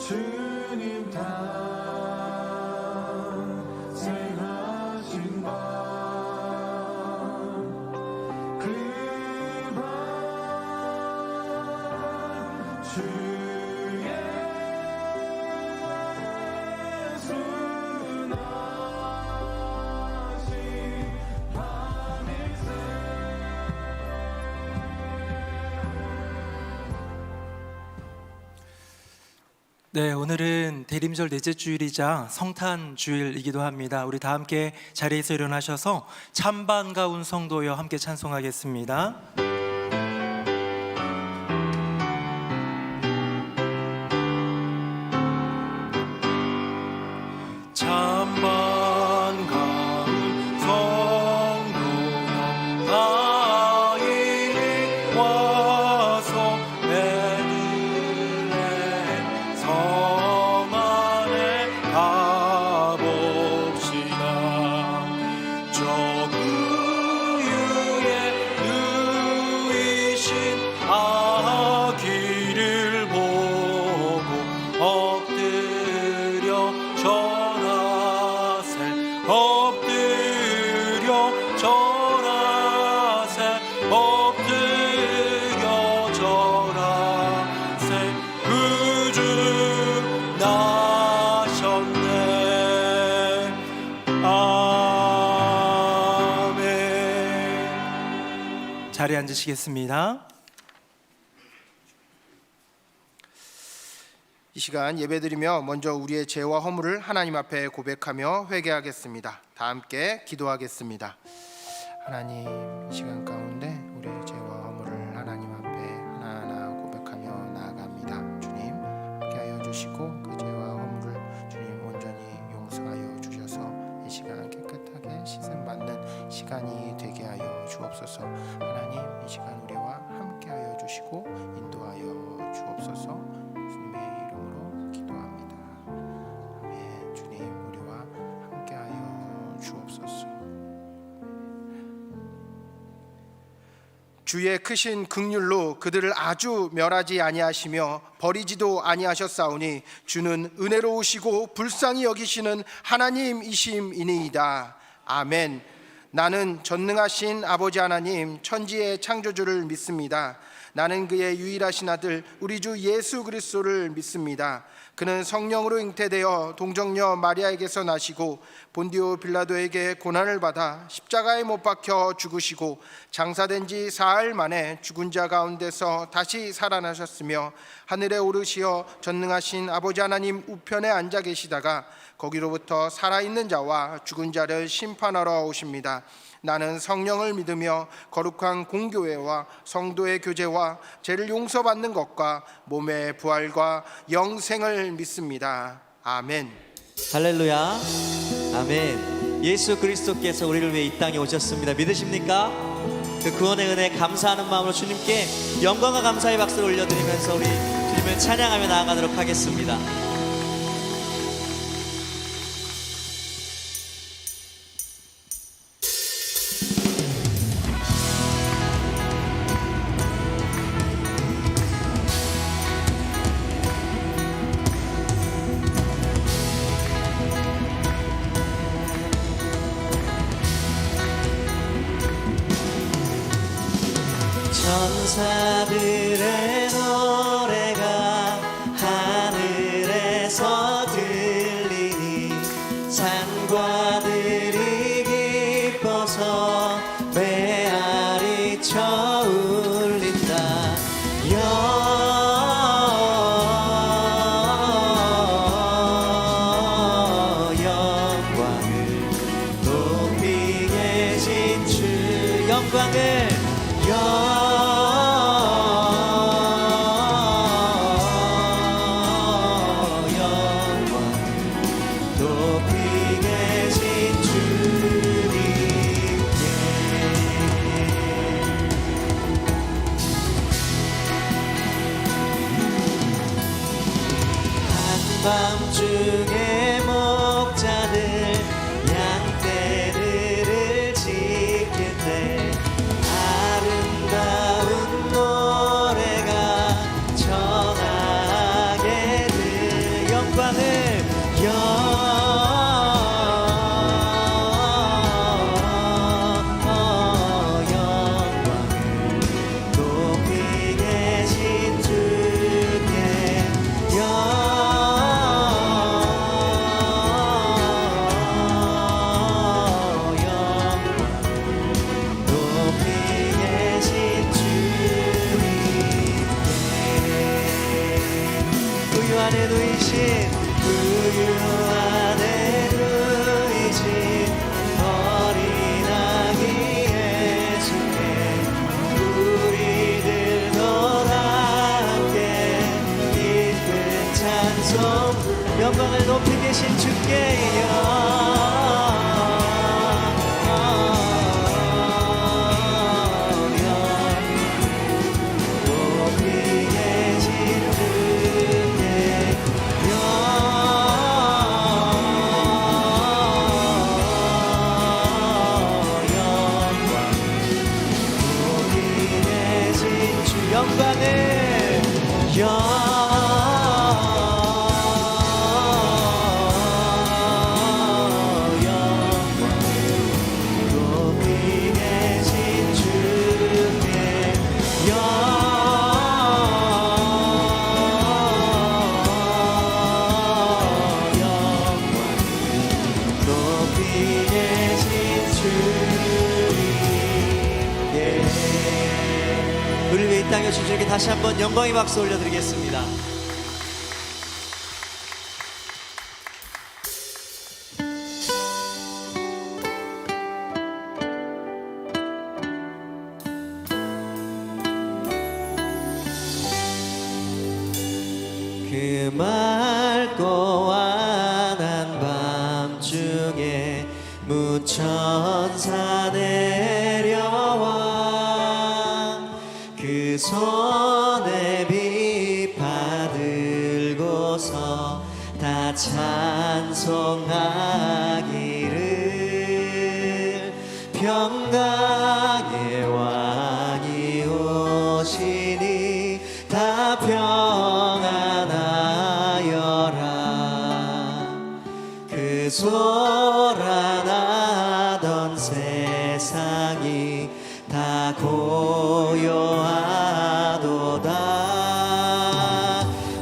주님 탄생하신 밤, 그 밤 주 예수 나신 밤일세. 네, 오늘은 대림절 넷째 주일이자 성탄 주일이기도 합니다. 우리 다 함께 자리에서 일어나셔서 참 반가운 성도여 함께 찬송하겠습니다. 참 반가운 성도여 가인이 와서 베들레헴 성 안에 가봅시다. 저 우유에 누이신 아기를 보고 엎드려 절하세, 엎드려 절하세, 엎드려 절하세. 구주 나셨네. 아멘. 자리에 앉으시겠습니다. 이 시간 예배드리며 먼저 우리의 죄와 허물을 하나님 앞에 고백하며 회개하겠습니다. 다 함께 기도하겠습니다. 하나님, 이 시간 가운데 우리의 죄와 허물을 하나님 앞에 하나하나 고백하며 나아갑니다. 주님, 함께하여 주시고 그 죄와 허물을 주님 온전히 용서하여 주셔서 이 시간 깨끗하게 씻음받는 시간이 되게 하여 주옵소서. 하나님, 이 시간 우리와 함께하여 주시고 인도하여 주옵소서. 주님의 이름으로 기도합니다. 아멘. 주님, 우리와 함께하여 주옵소서. 주의 크신 긍휼로 그들을 아주 멸하지 아니하시며 버리지도 아니하셨사오니 주는 은혜로우시고 불쌍히 여기시는 하나님이심이니이다. 아멘. 나는 전능하신 아버지 하나님 천지의 창조주를 믿습니다. 나는 그의 유일하신 아들 우리 주 예수 그리스도를 믿습니다. 그는 성령으로 잉태되어 동정녀 마리아에게서 나시고 본디오 빌라도에게 고난을 받아 십자가에 못 박혀 죽으시고 장사된 지 사흘 만에 죽은 자 가운데서 다시 살아나셨으며 하늘에 오르시어 전능하신 아버지 하나님 우편에 앉아 계시다가 거기로부터 살아있는 자와 죽은 자를 심판하러 오십니다. 나는 성령을 믿으며 거룩한 공교회와 성도의 교제와 죄를 용서받는 것과 몸의 부활과 영생을 믿습니다. 아멘. 할렐루야. 아멘. 예수 그리스도께서 우리를 위해 이 땅에 오셨습니다. 믿으십니까? 그 구원의 은혜 감사하는 마음으로 주님께 영광과 감사의 박수를 올려드리면서 우리 주님을 찬양하며 나아가도록 하겠습니다. 천사들의 노래가 하늘에서 들리니 산과들이 기뻐서 메아리 쳐 울린다. 영광을 높이 계신 주 영광을 높이 계신 주님께 한밤중에 목자들 양떼들을 지킬 때 아름다운 노래가 전하게 들 영광을 영광을 높이 계신 주께 높이 계신 주님께 우유 안에 누이신 어린아기 예수께 우리들도 함께 기쁜 찬송 영광을 높이 계신 주께요 높이 계신 주께 높이 계신 주 영광을 높이 계신 주께 높이 계신 주님께 우리 위해 이 땅에 오신 주님께 다시 한번 영광의 박수 올려드리겠습니다. 그 맑고 환한 밤중에 무천사 내려와 그 손에 비파 들고서 다 찬송하기를 평강의 왕이 오시니 다 평안하여라. 그 소란하던 세상이 다 고요하도다.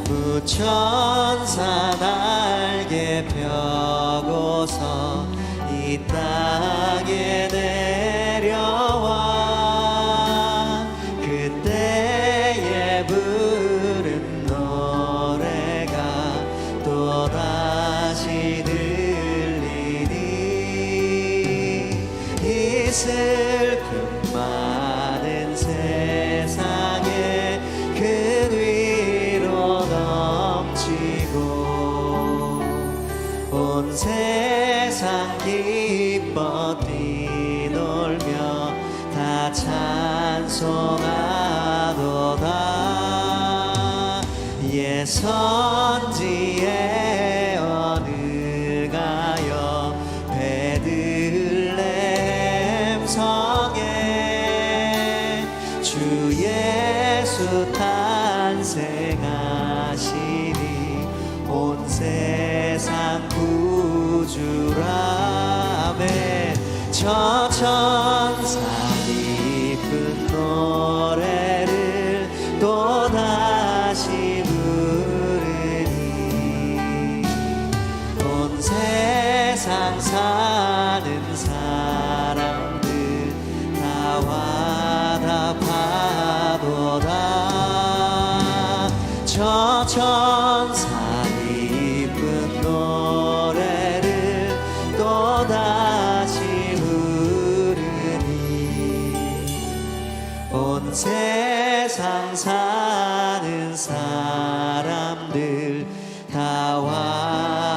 무천사 날개 펴고서 이 땅에 내려와 그때에 부른 노래가 또다시 들리니 이 슬픔 많은 세상에 그 위로 넘치고 온 세상 기뻐 뛰놀며 다 찬송하도다. 예선지에 어느 가여 베들레헴 성에 주 예수 탄생하시니 온 세상 구주라매 저 천사 기쁜 노래 화답하도다. 저 천사의 이쁜 노래를 또다시 부르니 온 세상 사는 사람들 다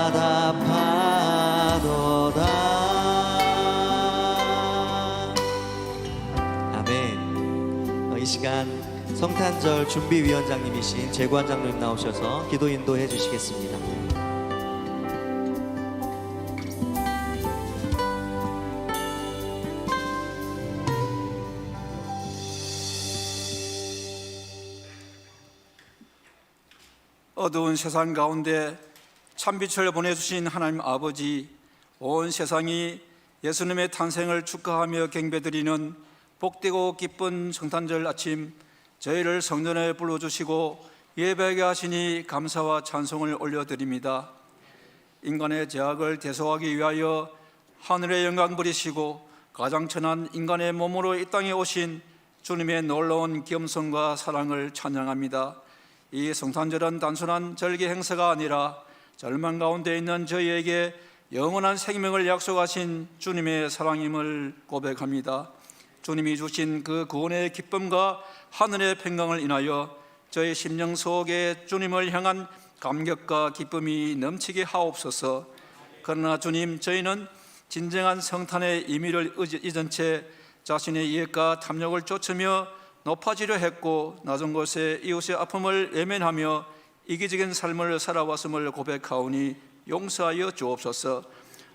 화답하도다. 아멘. 이 시간 성탄절 준비위원장님이신 재관 장로님 나오셔서 기도 인도해 주시겠습니다. 어두운 세상 가운데 참빛을 보내주신 하나님 아버지, 온 세상이 예수님의 탄생을 축하하며 경배드리는 복되고 기쁜 성탄절 아침, 저희를 성전에 불러주시고 예배하게 하시니 감사와 찬송을 올려드립니다. 인간의 죄악을 대속하기 위하여 하늘의 영광 부리시고 가장 천한 인간의 몸으로 이 땅에 오신 주님의 놀라운 겸손과 사랑을 찬양합니다. 이 성탄절은 단순한 절기 행사가 아니라 절망 가운데 있는 저희에게 영원한 생명을 약속하신 주님의 사랑임을 고백합니다. 주님이 주신 그 구원의 기쁨과 하늘의 평강을 인하여 저희 심령 속에 주님을 향한 감격과 기쁨이 넘치게 하옵소서. 그러나 주님, 저희는 진정한 성탄의 의미를 잊은 채 자신의 이익과 탐욕을 쫓으며 높아지려 했고 낮은 곳에 이웃의 아픔을 외면하며 이기적인 삶을 살아왔음을 고백하오니 용서하여 주옵소서.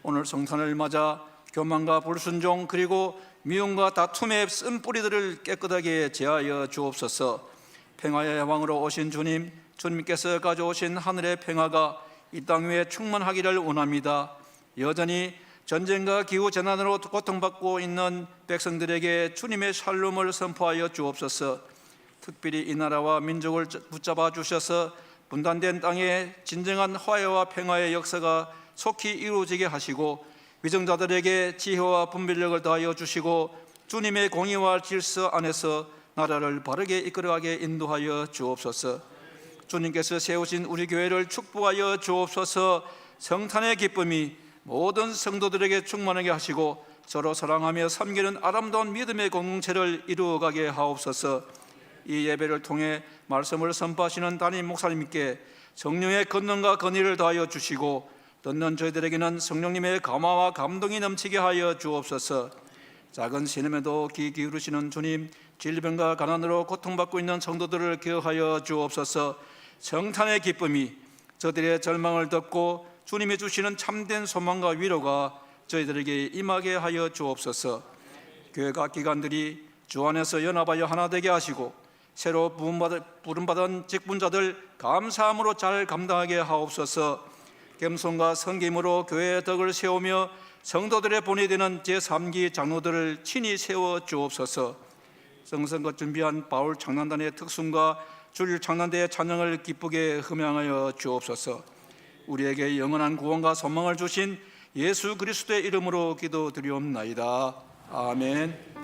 오늘 성탄을 맞아 교만과 불순종 그리고 미움과 다툼의 쓴뿌리들을 깨끗하게 제하여 주옵소서. 평화의 왕으로 오신 주님, 주님께서 가져오신 하늘의 평화가 이 땅 위에 충만하기를 원합니다. 여전히 전쟁과 기후재난으로 고통받고 있는 백성들에게 주님의 샬롬을 선포하여 주옵소서. 특별히 이 나라와 민족을 붙잡아 주셔서 분단된 땅에 진정한 화해와 평화의 역사가 속히 이루어지게 하시고 위정자들에게 지혜와 분별력을 더하여 주시고 주님의 공의와 질서 안에서 나라를 바르게 이끌어가게 인도하여 주옵소서. 주님께서 세우신 우리 교회를 축복하여 주옵소서. 성탄의 기쁨이 모든 성도들에게 충만하게 하시고 서로 사랑하며 섬기는 아름다운 믿음의 공동체를 이루어가게 하옵소서. 이 예배를 통해 말씀을 선포하시는 담임 목사님께 성령의 권능과 건의를 더하여 주시고 듣는 저희들에게는 성령님의 감화와 감동이 넘치게 하여 주옵소서. 작은 신음에도 귀 기울이시는 주님, 질병과 가난으로 고통받고 있는 성도들을 기억하여 주옵소서. 성탄의 기쁨이 저들의 절망을 덮고 주님이 주시는 참된 소망과 위로가 저희들에게 임하게 하여 주옵소서. 교회 각 기관들이 주 안에서 연합하여 하나 되게 하시고 새로 부름받은 직분자들 감사함으로 잘 감당하게 하옵소서. 겸손과 섬김으로 교회의 덕을 세우며 성도들의 본이 되는 제3기 장로들을 친히 세워 주옵소서. 성성껏 준비한 바울 창난단의 특순과 주일 창난대의 찬양을 기쁘게 흠양하여 주옵소서. 우리에게 영원한 구원과 소망을 주신 예수 그리스도의 이름으로 기도드리옵나이다. 아멘.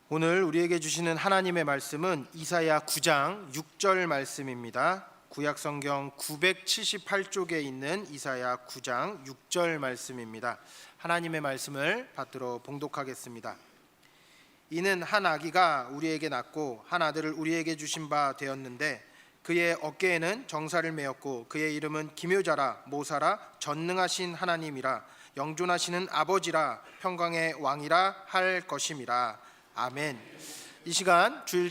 오늘 우리에게 주시는 하나님의 말씀은 이사야 9장 6절 말씀입니다. 구약성경 978쪽에 있는 이사야 9장 6절 말씀입니다. 하나님의 말씀을 받들어 봉독하겠습니다. 이는 한 아기가 우리에게 낳고 한 아들을 우리에게 주신 바 되었는데 그의 어깨에는 정사를 메었고 그의 이름은 기묘자라 모사라 전능하신 하나님이라 영존하시는 아버지라 평강의 왕이라 할 것임이라. 아멘. 이 시간 주일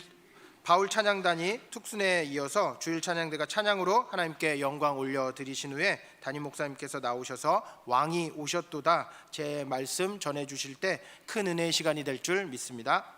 바울 찬양단이 특순에 이어서 주일 찬양대가 찬양으로 하나님께 영광 올려드리신 후에 담임 목사님께서 나오셔서 왕이 오셨도다 제 말씀 전해주실 때 큰 은혜의 시간이 될 줄 믿습니다.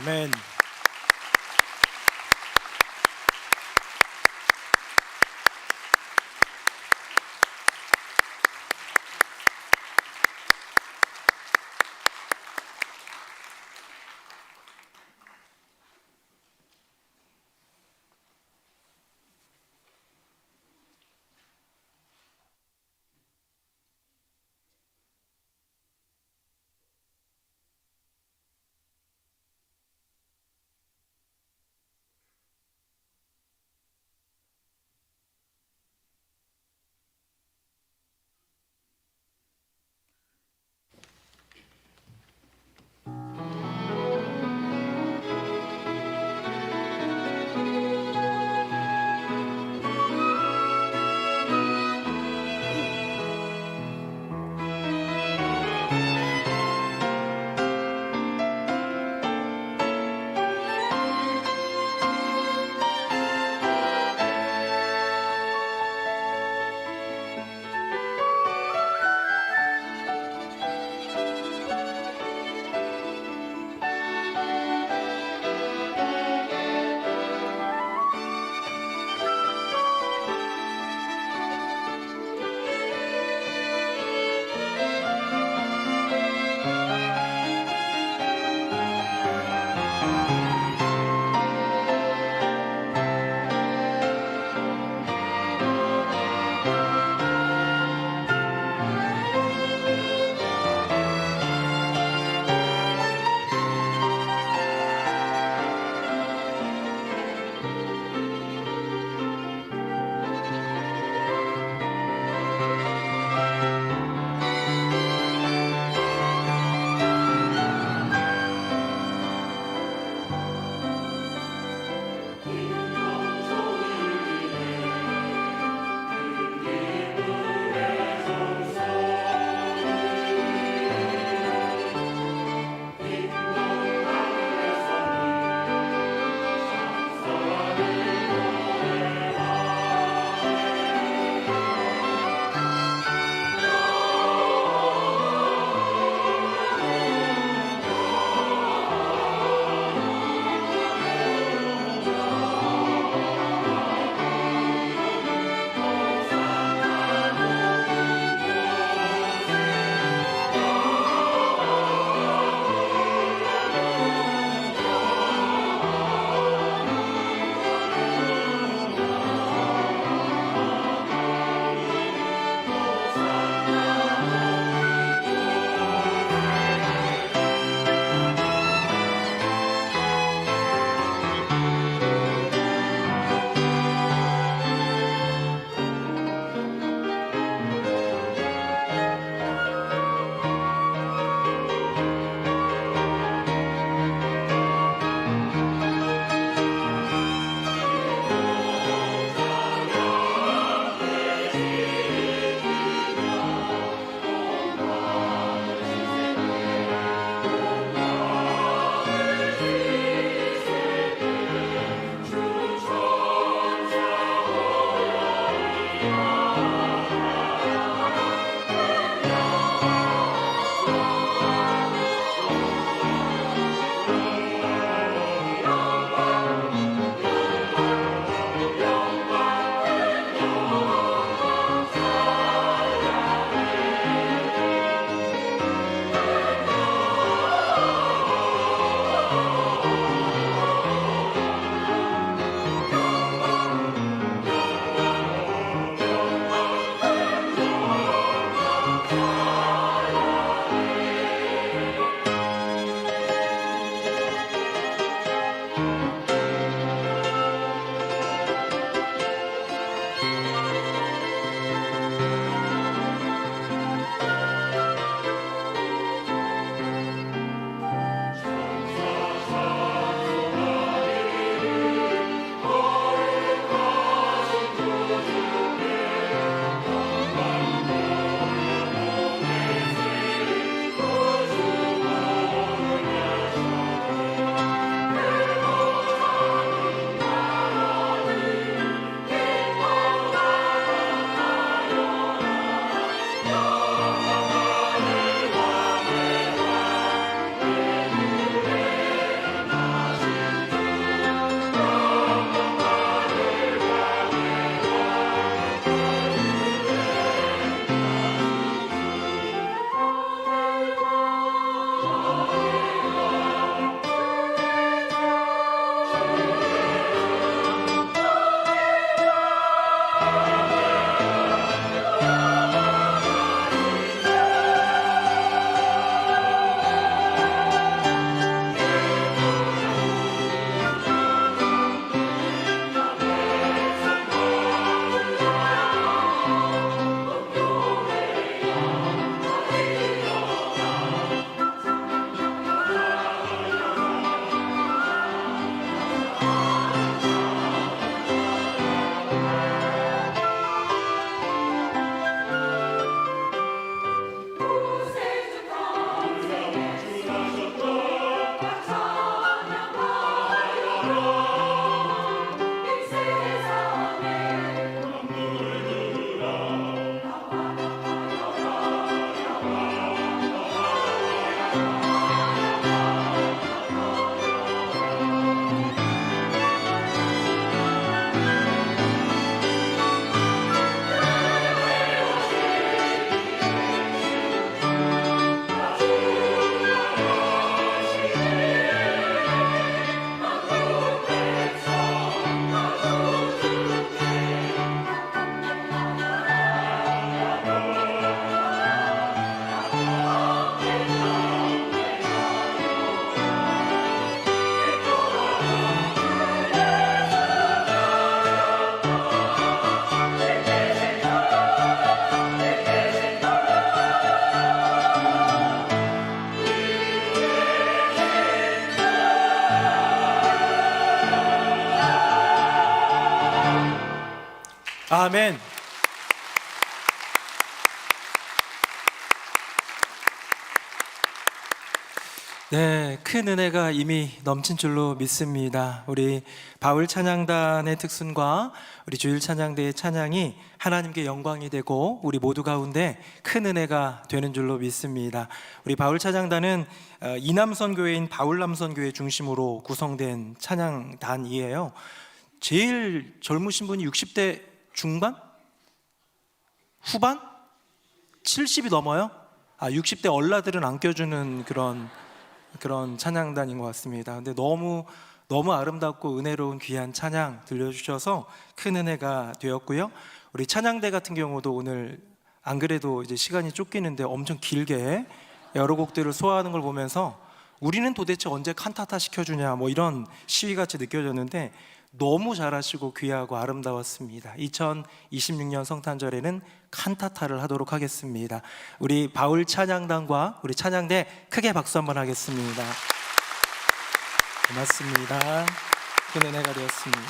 아멘. 아멘. 네, 큰 은혜가 이미 넘친 줄로 믿습니다. 우리 바울 찬양단의 특순과 우리 주일 찬양대의 찬양이 하나님께 영광이 되고 우리 모두 가운데 큰 은혜가 되는 줄로 믿습니다. 우리 바울 찬양단은 이남선교회인 바울남선교회 중심으로 구성된 찬양단이에요. 제일 젊으신 분이 60대 중반? 후반? 70이 넘어요? 60대 얼라들은 안 껴주는 그런 찬양단인 것 같습니다. 근데 너무 아름답고 은혜로운 귀한 찬양 들려주셔서 큰 은혜가 되었고요. 우리 찬양대 같은 경우도 오늘 안 그래도 이제 시간이 쫓기는데 엄청 길게 여러 곡들을 소화하는 걸 보면서 우리는 도대체 언제 칸타타 시켜주냐 뭐 이런 시위같이 느껴졌는데 너무 잘하시고 귀하고 아름다웠습니다. 2026년 성탄절에는 칸타타를 하도록 하겠습니다. 우리 바울 찬양단과 우리 찬양대 크게 박수 한번 하겠습니다. 고맙습니다. 큰 은혜가 되었습니다.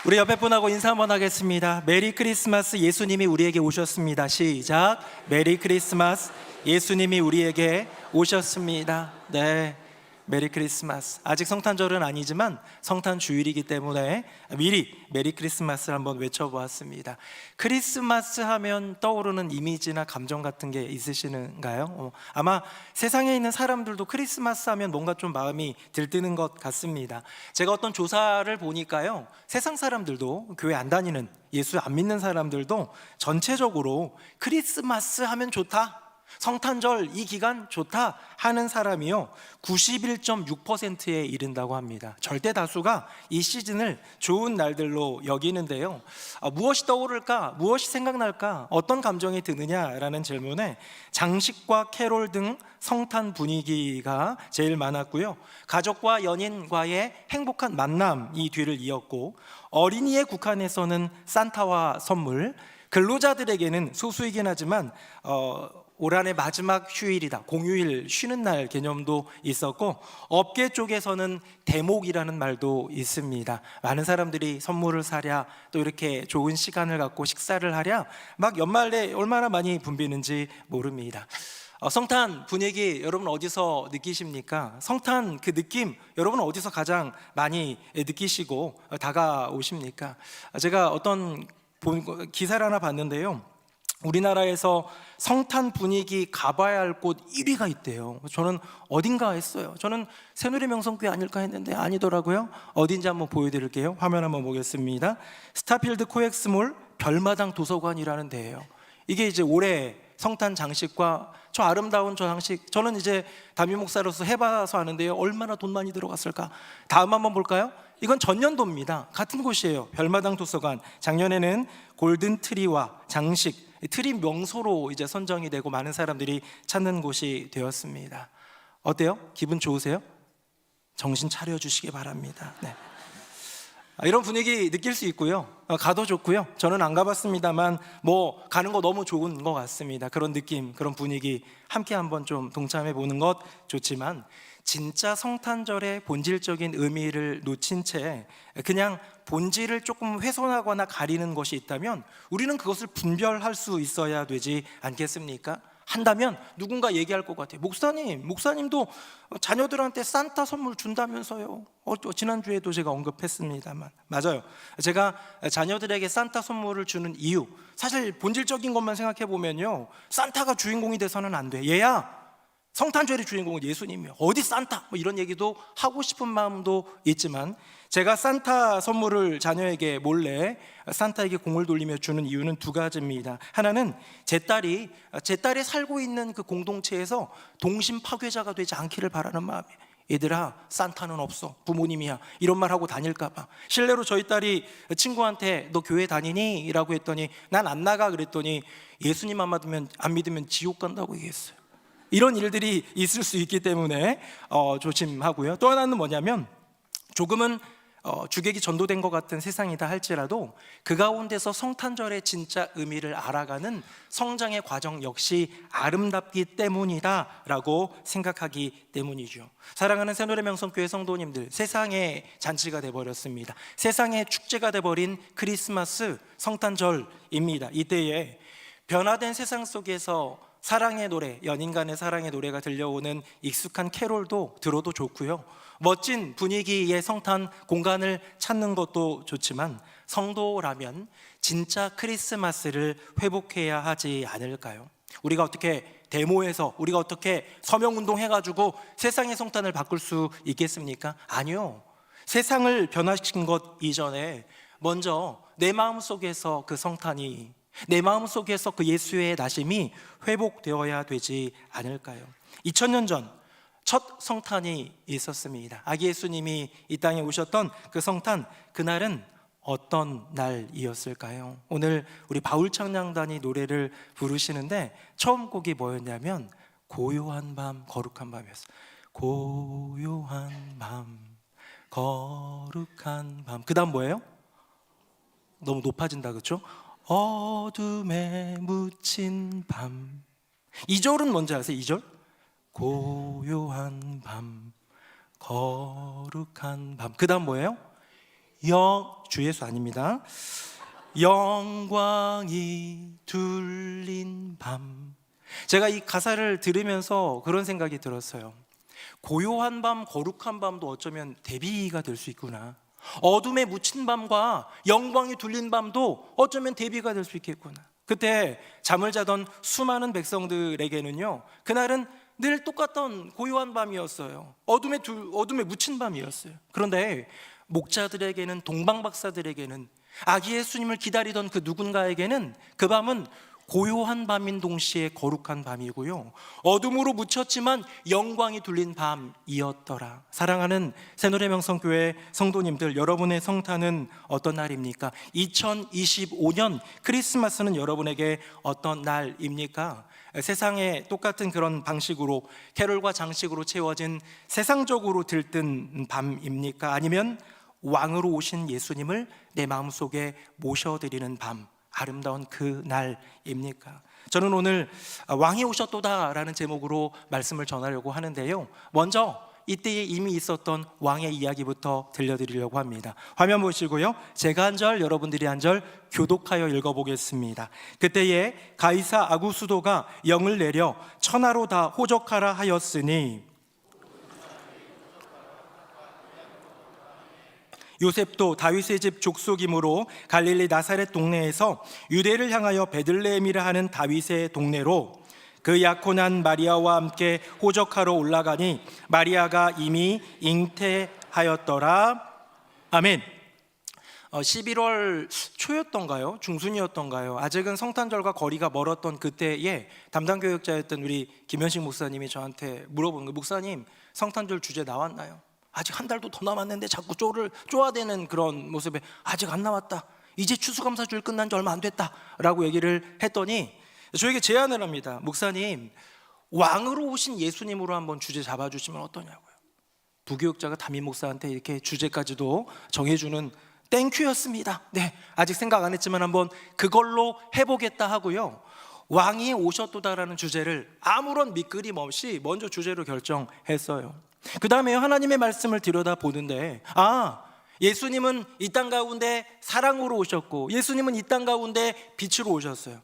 우리 옆에 분하고 인사 한번 하겠습니다. 메리 크리스마스, 예수님이 우리에게 오셨습니다. 시작. 메리 크리스마스, 예수님이 우리에게 오셨습니다. 네, 메리 크리스마스. 아직 성탄절은 아니지만 성탄 주일이기 때문에 미리 메리 크리스마스를 한번 외쳐보았습니다. 크리스마스 하면 떠오르는 이미지나 감정 같은 게 있으시는가요? 아마 세상에 있는 사람들도 크리스마스 하면 뭔가 좀 마음이 들뜨는 것 같습니다. 제가 어떤 조사를 보니까요, 세상 사람들도, 교회 안 다니는, 예수 안 믿는 사람들도 전체적으로 크리스마스 하면 좋다, 성탄절 이 기간 좋다 하는 사람이요 91.6%에 이른다고 합니다. 절대 다수가 이 시즌을 좋은 날들로 여기는데요. 무엇이 떠오를까? 무엇이 생각날까? 어떤 감정이 드느냐라는 질문에 장식과 캐롤 등 성탄 분위기가 제일 많았고요. 가족과 연인과의 행복한 만남이 뒤를 이었고, 어린이에 국한해서는 산타와 선물, 근로자들에게는 소수이긴 하지만 올 한해 마지막 휴일이다, 공휴일 쉬는 날 개념도 있었고, 업계 쪽에서는 대목이라는 말도 있습니다. 많은 사람들이 선물을 사랴, 또 이렇게 좋은 시간을 갖고 식사를 하랴, 막 연말에 얼마나 많이 붐비는지 모릅니다. 성탄 분위기 여러분 어디서 느끼십니까? 성탄 그 느낌 여러분 어디서 가장 많이 느끼시고 다가오십니까? 제가 어떤 기사를 하나 봤는데요, 우리나라에서 성탄 분위기 가봐야 할 곳 1위가 있대요. 저는 어딘가 했어요. 저는 새누리 명성교회 아닐까 했는데 아니더라고요. 어딘지 한번 보여드릴게요. 화면 한번 보겠습니다. 스타필드 코엑스몰 별마당 도서관이라는 데예요. 이게 이제 올해 성탄 장식과 저 아름다운 저 장식, 저는 이제 담임 목사로서 해봐서 아는데요, 얼마나 돈 많이 들어갔을까. 다음 한번 볼까요? 이건 전년도입니다. 같은 곳이에요. 별마당 도서관. 작년에는 골든 트리와 장식, 트리 명소로 이제 선정이 되고 많은 사람들이 찾는 곳이 되었습니다. 어때요? 기분 좋으세요? 정신 차려주시기 바랍니다. 네. 이런 분위기 느낄 수 있고요. 가도 좋고요. 저는 안 가봤습니다만 뭐 가는 거 너무 좋은 것 같습니다. 그런 느낌, 그런 분위기 함께 한번 좀 동참해 보는 것 좋지만, 진짜 성탄절의 본질적인 의미를 놓친 채 그냥 본질을 조금 훼손하거나 가리는 것이 있다면 우리는 그것을 분별할 수 있어야 되지 않겠습니까? 한다면 누군가 얘기할 것 같아요. 목사님도 자녀들한테 산타 선물 준다면서요. 지난주에도 제가 언급했습니다만, 맞아요. 제가 자녀들에게 산타 선물을 주는 이유, 사실 본질적인 것만 생각해 보면요, 산타가 주인공이 돼서는 안 돼. 얘야, 성탄절의 주인공은 예수님이에요. 어디 산타? 뭐 이런 얘기도 하고 싶은 마음도 있지만, 제가 산타 선물을 자녀에게 몰래 산타에게 공을 돌리며 주는 이유는 두 가지입니다. 하나는 제 딸이 살고 있는 그 공동체에서 동심 파괴자가 되지 않기를 바라는 마음이에요. 얘들아, 산타는 없어, 부모님이야, 이런 말 하고 다닐까 봐. 실례로 저희 딸이 친구한테 너 교회 다니니? 라고 했더니 난 안 나가 그랬더니 예수님 안 믿으면 지옥 간다고 얘기했어요. 이런 일들이 있을 수 있기 때문에 조심하고요. 또 하나는 뭐냐면, 조금은 주객이 전도된 것 같은 세상이다 할지라도 그 가운데서 성탄절의 진짜 의미를 알아가는 성장의 과정 역시 아름답기 때문이다라고 생각하기 때문이죠. 사랑하는 새노래 명성교회 성도님들, 세상의 잔치가 돼버렸습니다. 세상의 축제가 돼버린 크리스마스 성탄절입니다. 이때에 변화된 세상 속에서 사랑의 노래, 연인 간의 사랑의 노래가 들려오는 익숙한 캐롤도 들어도 좋고요, 멋진 분위기의 성탄 공간을 찾는 것도 좋지만 성도라면 진짜 크리스마스를 회복해야 하지 않을까요? 우리가 어떻게 데모해서, 우리가 어떻게 서명운동 해가지고 세상의 성탄을 바꿀 수 있겠습니까? 아니요. 세상을 변화시킨 것 이전에 먼저 내 마음 속에서 그 성탄이, 내 마음 속에서 그 예수의 나심이 회복되어야 되지 않을까요? 2000년 전 첫 성탄이 있었습니다. 아기 예수님이 이 땅에 오셨던 그 성탄, 그날은 어떤 날이었을까요? 오늘 우리 바울창량단이 노래를 부르시는데 처음 곡이 뭐였냐면 고요한 밤 거룩한 밤이었어요. 고요한 밤 거룩한 밤. 그 다음 뭐예요? 너무 높아진다, 그렇죠? 어둠에 묻힌 밤. 2절은 뭔지 아세요? 2절? 고요한 밤 거룩한 밤. 그 다음 뭐예요? 주 예수 아닙니다. 영광이 둘린 밤. 제가 이 가사를 들으면서 그런 생각이 들었어요. 고요한 밤 거룩한 밤도 어쩌면 대비가 될 수 있구나. 어둠에 묻힌 밤과 영광이 둘린 밤도 어쩌면 대비가 될 수 있겠구나. 그때 잠을 자던 수많은 백성들에게는요, 그날은 늘 똑같던 고요한 밤이었어요. 어둠에 묻힌 밤이었어요. 그런데 목자들에게는, 동방박사들에게는, 아기 예수님을 기다리던 그 누군가에게는 그 밤은 고요한 밤인 동시에 거룩한 밤이고요, 어둠으로 묻혔지만 영광이 둘린 밤이었더라. 사랑하는 새노래 명성교회 성도님들, 여러분의 성탄은 어떤 날입니까? 2025년 크리스마스는 여러분에게 어떤 날입니까? 세상에 똑같은 그런 방식으로 캐롤과 장식으로 채워진 세상적으로 들뜬 밤입니까? 아니면 왕으로 오신 예수님을 내 마음속에 모셔드리는 밤, 아름다운 그 날입니까? 저는 오늘 왕이 오셨도다라는 제목으로 말씀을 전하려고 하는데요, 먼저 이때에 이미 있었던 왕의 이야기부터 들려드리려고 합니다. 화면 보시고요, 제가 한 절, 여러분들이 한 절 교독하여 읽어보겠습니다. 그때에 가이사 아구수도가 영을 내려 천하로 다 호적하라 하였으니 요셉도 다윗의 집 족속이므로 갈릴리 나사렛 동네에서 유대를 향하여 베들레헴이라 하는 다윗의 동네로 그 약혼한 마리아와 함께 호적하러 올라가니 마리아가 이미 잉태하였더라. 아멘. 11월 초였던가요? 중순이었던가요? 아직은 성탄절과 거리가 멀었던 그때에 담당 교역자였던 우리 김현식 목사님이 저한테 물어보는 거예요. 목사님, 성탄절 주제 나왔나요? 아직 한 달도 더 남았는데 자꾸 쪼아대는 그런 모습에 아직 안 나왔다, 이제 추수감사주일 끝난 지 얼마 안 됐다 라고 얘기를 했더니 저에게 제안을 합니다. 목사님, 왕으로 오신 예수님으로 한번 주제 잡아주시면 어떠냐고요. 부교육자가 담임 목사한테 이렇게 주제까지도 정해주는 땡큐였습니다. 네, 아직 생각 안 했지만 한번 그걸로 해보겠다 하고요, 왕이 오셨도다라는 주제를 아무런 밑그림 없이 먼저 주제로 결정했어요. 그 다음에 하나님의 말씀을 들여다보는데, 예수님은 이 땅 가운데 사랑으로 오셨고, 예수님은 이 땅 가운데 빛으로 오셨어요.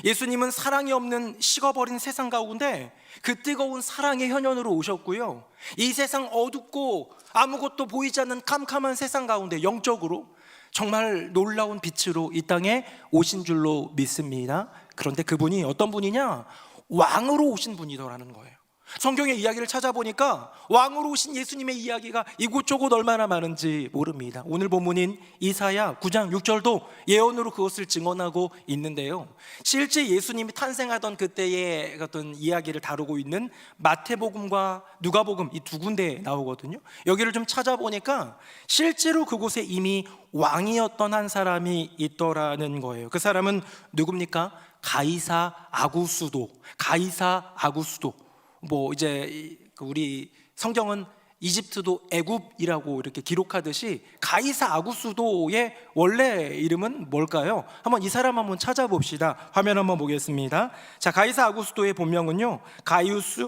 예수님은 사랑이 없는 식어버린 세상 가운데 그 뜨거운 사랑의 현현으로 오셨고요, 이 세상 어둡고 아무것도 보이지 않는 캄캄한 세상 가운데 영적으로 정말 놀라운 빛으로 이 땅에 오신 줄로 믿습니다. 그런데 그분이 어떤 분이냐? 왕으로 오신 분이더라는 거예요. 성경의 이야기를 찾아보니까 왕으로 오신 예수님의 이야기가 이곳저곳 얼마나 많은지 모릅니다. 오늘 본문인 이사야 9장 6절도 예언으로 그것을 증언하고 있는데요, 실제 예수님이 탄생하던 그때의 어떤 이야기를 다루고 있는 마태복음과 누가복음 이 두 군데에 나오거든요. 여기를 좀 찾아보니까 실제로 그곳에 이미 왕이었던 한 사람이 있더라는 거예요. 그 사람은 누굽니까? 가이사 아구수도. 가이사 아구수도. 이제 우리 성경은 이집트도 애굽이라고 이렇게 기록하듯이 가이사 아구스도의 원래 이름은 뭘까요? 한번 이 사람 한번 찾아봅시다. 화면 한번 보겠습니다. 자, 가이사 아구스도의 본명은요, 가이우스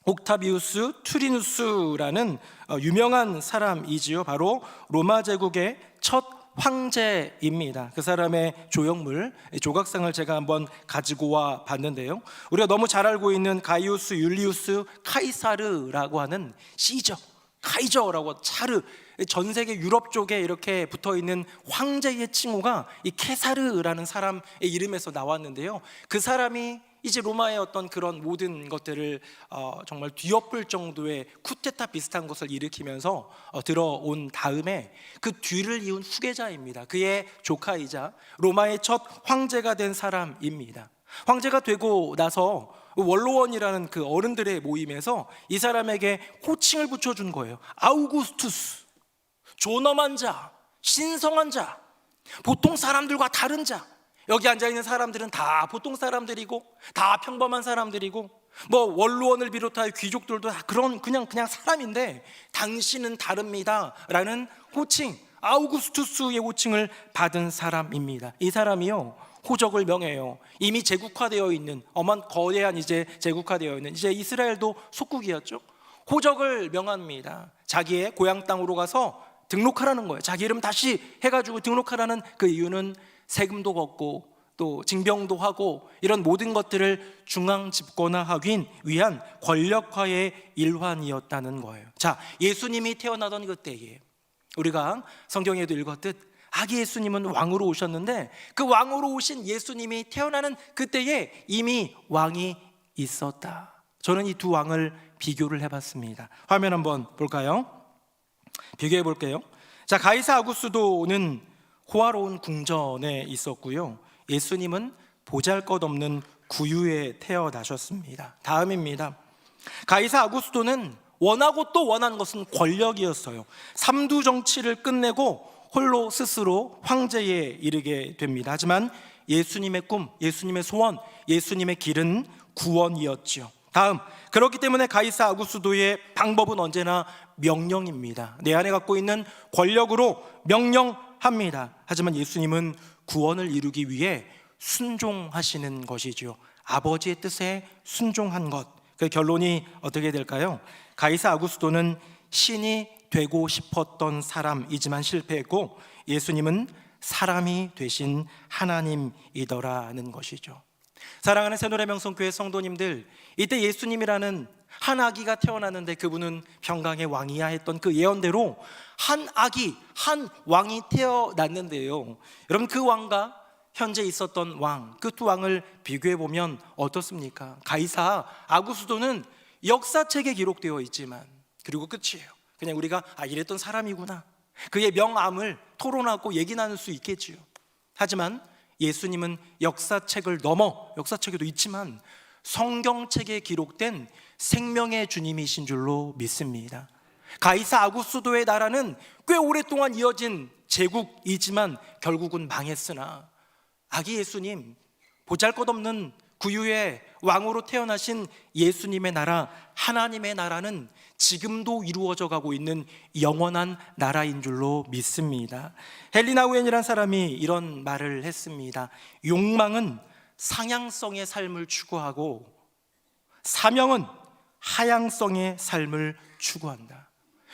옥타비우스 투리누스라는 유명한 사람이지요. 바로 로마 제국의 첫 황제입니다. 그 사람의 조형물, 조각상을 제가 한번 가지고 와 봤는데요. 우리가 너무 잘 알고 있는 가이우스 율리우스 카이사르라고 하는 시저, 카이저라고 차르, 전 세계 유럽 쪽에 이렇게 붙어 있는 황제의 칭호가 이 케사르라는 사람의 이름에서 나왔는데요. 그 사람이 이제 로마의 어떤 그런 모든 것들을 정말 뒤엎을 정도의 쿠데타 비슷한 것을 일으키면서 들어온 다음에 그 뒤를 이은 후계자입니다. 그의 조카이자 로마의 첫 황제가 된 사람입니다. 황제가 되고 나서 원로원이라는 그 어른들의 모임에서 이 사람에게 호칭을 붙여준 거예요. 아우구스투스, 존엄한 자, 신성한 자, 보통 사람들과 다른 자. 여기 앉아있는 사람들은 다 보통 사람들이고 다 평범한 사람들이고 뭐 원로원을 비롯하여 귀족들도 다 그냥 사람인데 당신은 다릅니다 라는 호칭, 아우구스투스의 호칭을 받은 사람입니다. 이 사람이요, 호적을 명해요. 이미 제국화되어 있는 거대한 이제 제국화되어 있는 이제 이스라엘도 속국이었죠. 호적을 명합니다. 자기의 고향 땅으로 가서 등록하라는 거예요. 자기 이름 다시 해가지고 등록하라는 그 이유는 세금도 걷고 또 징병도 하고 이런 모든 것들을 중앙 집권화하기 위한 권력화의 일환이었다는 거예요. 자, 예수님이 태어나던 그때에 우리가 성경에도 읽었듯 아기 예수님은 왕으로 오셨는데 그 왕으로 오신 예수님이 태어나는 그때에 이미 왕이 있었다. 저는 이 두 왕을 비교를 해봤습니다. 화면 한번 볼까요? 비교해 볼게요. 자, 가이사 아구스도는 호화로운 궁전에 있었고요. 예수님은 보잘것없는 구유에 태어나셨습니다. 다음입니다. 가이사 아구스도는 원하고 또 원한 것은 권력이었어요. 삼두 정치를 끝내고 홀로 스스로 황제에 이르게 됩니다. 하지만 예수님의 꿈, 예수님의 소원, 예수님의 길은 구원이었지요. 다음, 그렇기 때문에 가이사 아구스도의 방법은 언제나 명령입니다. 내 안에 갖고 있는 권력으로 명령합니다. 하지만 예수님은 구원을 이루기 위해 순종하시는 것이죠. 아버지의 뜻에 순종한 것. 그 결론이 어떻게 될까요? 가이사 아구스도는 신이 되고 싶었던 사람이지만 실패했고 예수님은 사람이 되신 하나님이더라는 것이죠. 사랑하는 새노래명성교회 성도님들, 이때 예수님이라는 한 아기가 태어났는데 그분은 평강의 왕이야 했던 그 예언대로 한 아기, 한 왕이 태어났는데요. 여러분, 그 왕과 현재 있었던 왕, 그 두 왕을 비교해 보면 어떻습니까? 가이사 아구스도는 역사책에 기록되어 있지만 그리고 끝이에요. 그냥 우리가 이랬던 사람이구나, 그의 명암을 토론하고 얘기 나눌 수 있겠지요. 하지만 예수님은 역사책을 넘어, 역사책에도 있지만 성경책에 기록된 생명의 주님이신 줄로 믿습니다. 가이사 아구스도의 나라는 꽤 오랫동안 이어진 제국이지만 결국은 망했으나 아기 예수님, 보잘것없는 구유의 왕으로 태어나신 예수님의 나라, 하나님의 나라는 지금도 이루어져 가고 있는 영원한 나라인 줄로 믿습니다. 헬리나 우엔이라는 사람이 이런 말을 했습니다. 욕망은 상향성의 삶을 추구하고 사명은 하향성의 삶을 추구한다.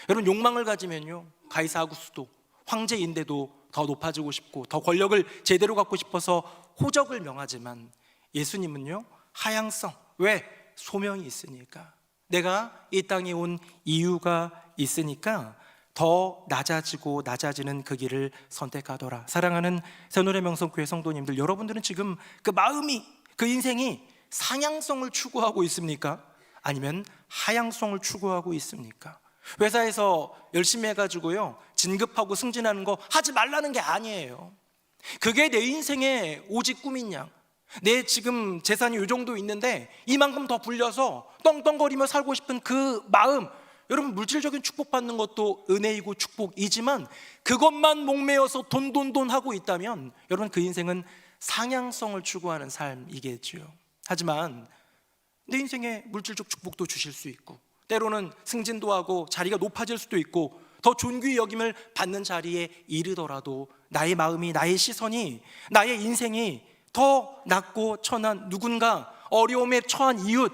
여러분, 욕망을 가지면요, 가이사 아구스도 황제인데도 더 높아지고 싶고 더 권력을 제대로 갖고 싶어서 호적을 명하지만 예수님은요, 하향성. 왜? 소명이 있으니까, 내가 이 땅에 온 이유가 있으니까 더 낮아지는 그 길을 선택하더라. 사랑하는 새노래명성교회 성도님들, 여러분들은 지금 그 마음이, 그 인생이 상향성을 추구하고 있습니까? 아니면 하향성을 추구하고 있습니까? 회사에서 열심히 해가지고요, 진급하고 승진하는 거 하지 말라는 게 아니에요. 그게 내 인생의 오직 꿈인 양, 내 지금 재산이 이 정도 있는데 이만큼 더 불려서 떵떵거리며 살고 싶은 그 마음, 여러분, 물질적인 축복받는 것도 은혜이고 축복이지만 그것만 목매어서 돈 하고 있다면 여러분, 그 인생은 상향성을 추구하는 삶이겠죠. 하지만 내 인생에 물질적 축복도 주실 수 있고 때로는 승진도 하고 자리가 높아질 수도 있고 더 존귀히 여김을 받는 자리에 이르더라도 나의 마음이, 나의 시선이, 나의 인생이 더 낮고 천한 누군가, 어려움에 처한 이웃,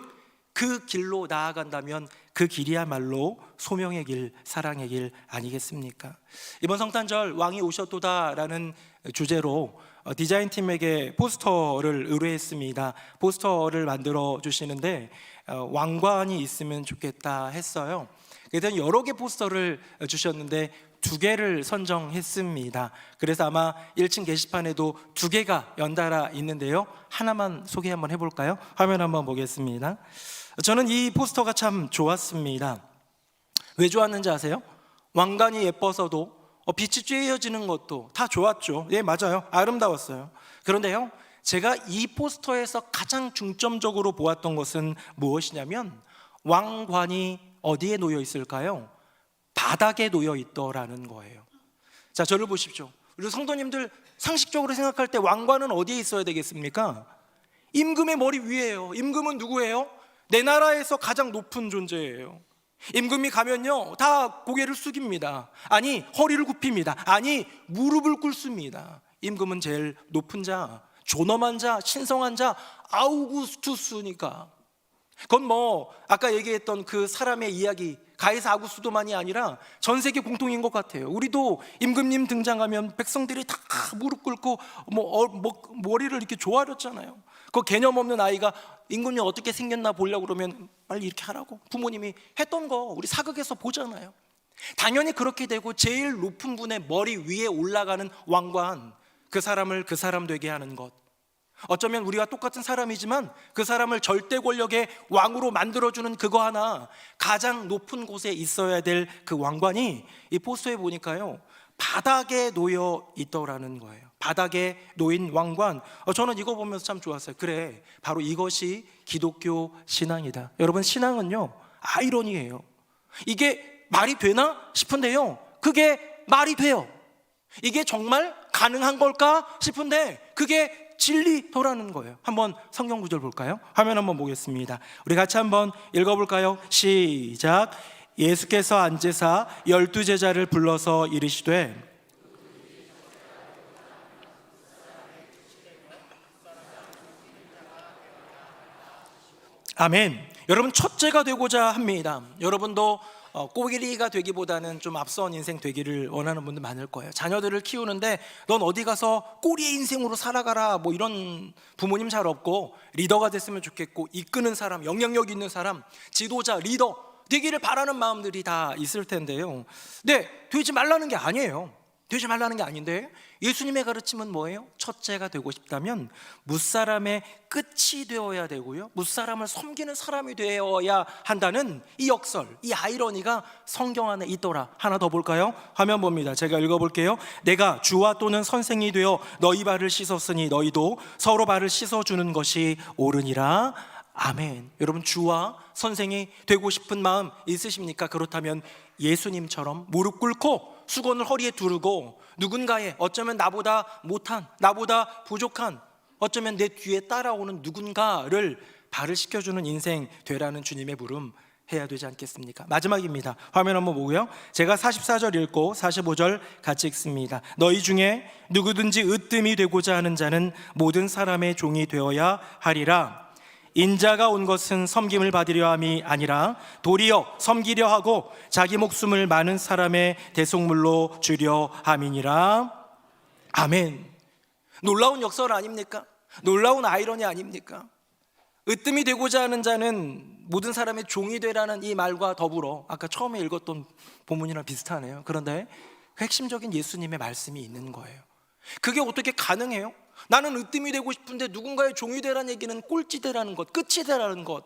그 길로 나아간다면 그 길이야말로 소명의 길, 사랑의 길 아니겠습니까? 이번 성탄절 왕이 오셨도다라는 주제로 디자인팀에게 포스터를 의뢰했습니다. 포스터를 만들어 주시는데 왕관이 있으면 좋겠다 했어요. 그래서 여러 개 포스터를 주셨는데 2개를 선정했습니다. 그래서 아마 1층 게시판에도 2개가 연달아 있는데요, 하나만 소개 한번 해볼까요? 화면 한번 보겠습니다. 저는 이 포스터가 참 좋았습니다. 왜 좋았는지 아세요? 왕관이 예뻐서도 빛이 쬐어지는 것도 다 좋았죠. 예, 맞아요. 아름다웠어요. 그런데요, 제가 이 포스터에서 가장 중점적으로 보았던 것은 무엇이냐면 왕관이 어디에 놓여 있을까요? 바닥에 놓여 있더라는 거예요. 자, 저를 보십시오. 우리 성도님들 상식적으로 생각할 때 왕관은 어디에 있어야 되겠습니까? 임금의 머리 위에요. 임금은 누구예요? 내 나라에서 가장 높은 존재예요. 임금이 가면요, 다 고개를 숙입니다. 아니, 허리를 굽힙니다. 아니, 무릎을 꿇습니다. 임금은 제일 높은 자, 존엄한 자, 신성한 자, 아우구스투스니까. 그건 뭐 아까 얘기했던 그 사람의 이야기, 가이사 아구스도만이 아니라 전 세계 공통인 것 같아요. 우리도 임금님 등장하면 백성들이 다 무릎 꿇고 머리를 이렇게 조아렸잖아요. 그 개념 없는 아이가 임금님 어떻게 생겼나 보려고 그러면 빨리 이렇게 하라고 부모님이 했던 거 우리 사극에서 보잖아요. 당연히 그렇게 되고 제일 높은 분의 머리 위에 올라가는 왕관, 그 사람을 그 사람 되게 하는 것, 어쩌면 우리와 똑같은 사람이지만 그 사람을 절대 권력의 왕으로 만들어주는 그거 하나, 가장 높은 곳에 있어야 될 그 왕관이 이 포스터에 보니까요, 바닥에 놓여 있더라는 거예요. 바닥에 놓인 왕관. 저는 이거 보면서 참 좋았어요. 그래, 바로 이것이 기독교 신앙이다. 여러분, 신앙은요, 아이러니예요. 이게 말이 되나 싶은데요, 그게 말이 돼요. 이게 정말 가능한 걸까 싶은데 그게 진리더라는 거예요. 한번 성경 구절 볼까요? 화면 한번 보겠습니다. 우리 같이 한번 읽어볼까요? 시작. 예수께서 앉으사 12제자를 불러서 이르시되 아멘. 여러분, 첫째가 되고자 합니다. 여러분도 꼬리가 되기보다는 좀 앞선 인생 되기를 원하는 분들 많을 거예요. 자녀들을 키우는데 넌 어디 가서 꼬리의 인생으로 살아가라, 뭐 이런 부모님 잘 없고, 리더가 됐으면 좋겠고, 이끄는 사람, 영향력 있는 사람, 지도자, 리더 되기를 바라는 마음들이 다 있을 텐데요. 네, 되지 말라는 게 아니에요. 되지 말라는 게 아닌데, 예수님의 가르침은 뭐예요? 첫째가 되고 싶다면 무사람의 끝이 되어야 되고요, 무사람을 섬기는 사람이 되어야 한다는 이 역설, 이 아이러니가 성경 안에 있더라. 하나 더 볼까요? 화면 봅니다. 제가 읽어볼게요. 내가 주와 또는 선생이 되어 너희 발을 씻었으니 너희도 서로 발을 씻어주는 것이 옳으니라. 아멘. 여러분, 주와 선생이 되고 싶은 마음 있으십니까? 그렇다면 예수님처럼 무릎 꿇고 수건을 허리에 두르고 누군가의, 어쩌면 나보다 못한, 나보다 부족한, 어쩌면 내 뒤에 따라오는 누군가를 발을 씻겨주는 인생 되라는 주님의 부름 해야 되지 않겠습니까? 마지막입니다. 화면 한번 보고요, 제가 44절 읽고 45절 같이 읽습니다. 너희 중에 누구든지 으뜸이 되고자 하는 자는 모든 사람의 종이 되어야 하리라. 인자가 온 것은 섬김을 받으려 함이 아니라 도리어 섬기려 하고 자기 목숨을 많은 사람의 대속물로 주려 함이니라. 아멘. 놀라운 역설 아닙니까? 놀라운 아이러니 아닙니까? 으뜸이 되고자 하는 자는 모든 사람의 종이 되라는 이 말과 더불어 아까 처음에 읽었던 본문이랑 비슷하네요. 그런데 핵심적인 예수님의 말씀이 있는 거예요. 그게 어떻게 가능해요? 나는 으뜸이 되고 싶은데 누군가의 종이 되라는 얘기는 꼴찌 되라는 것, 끝이 되라는 것.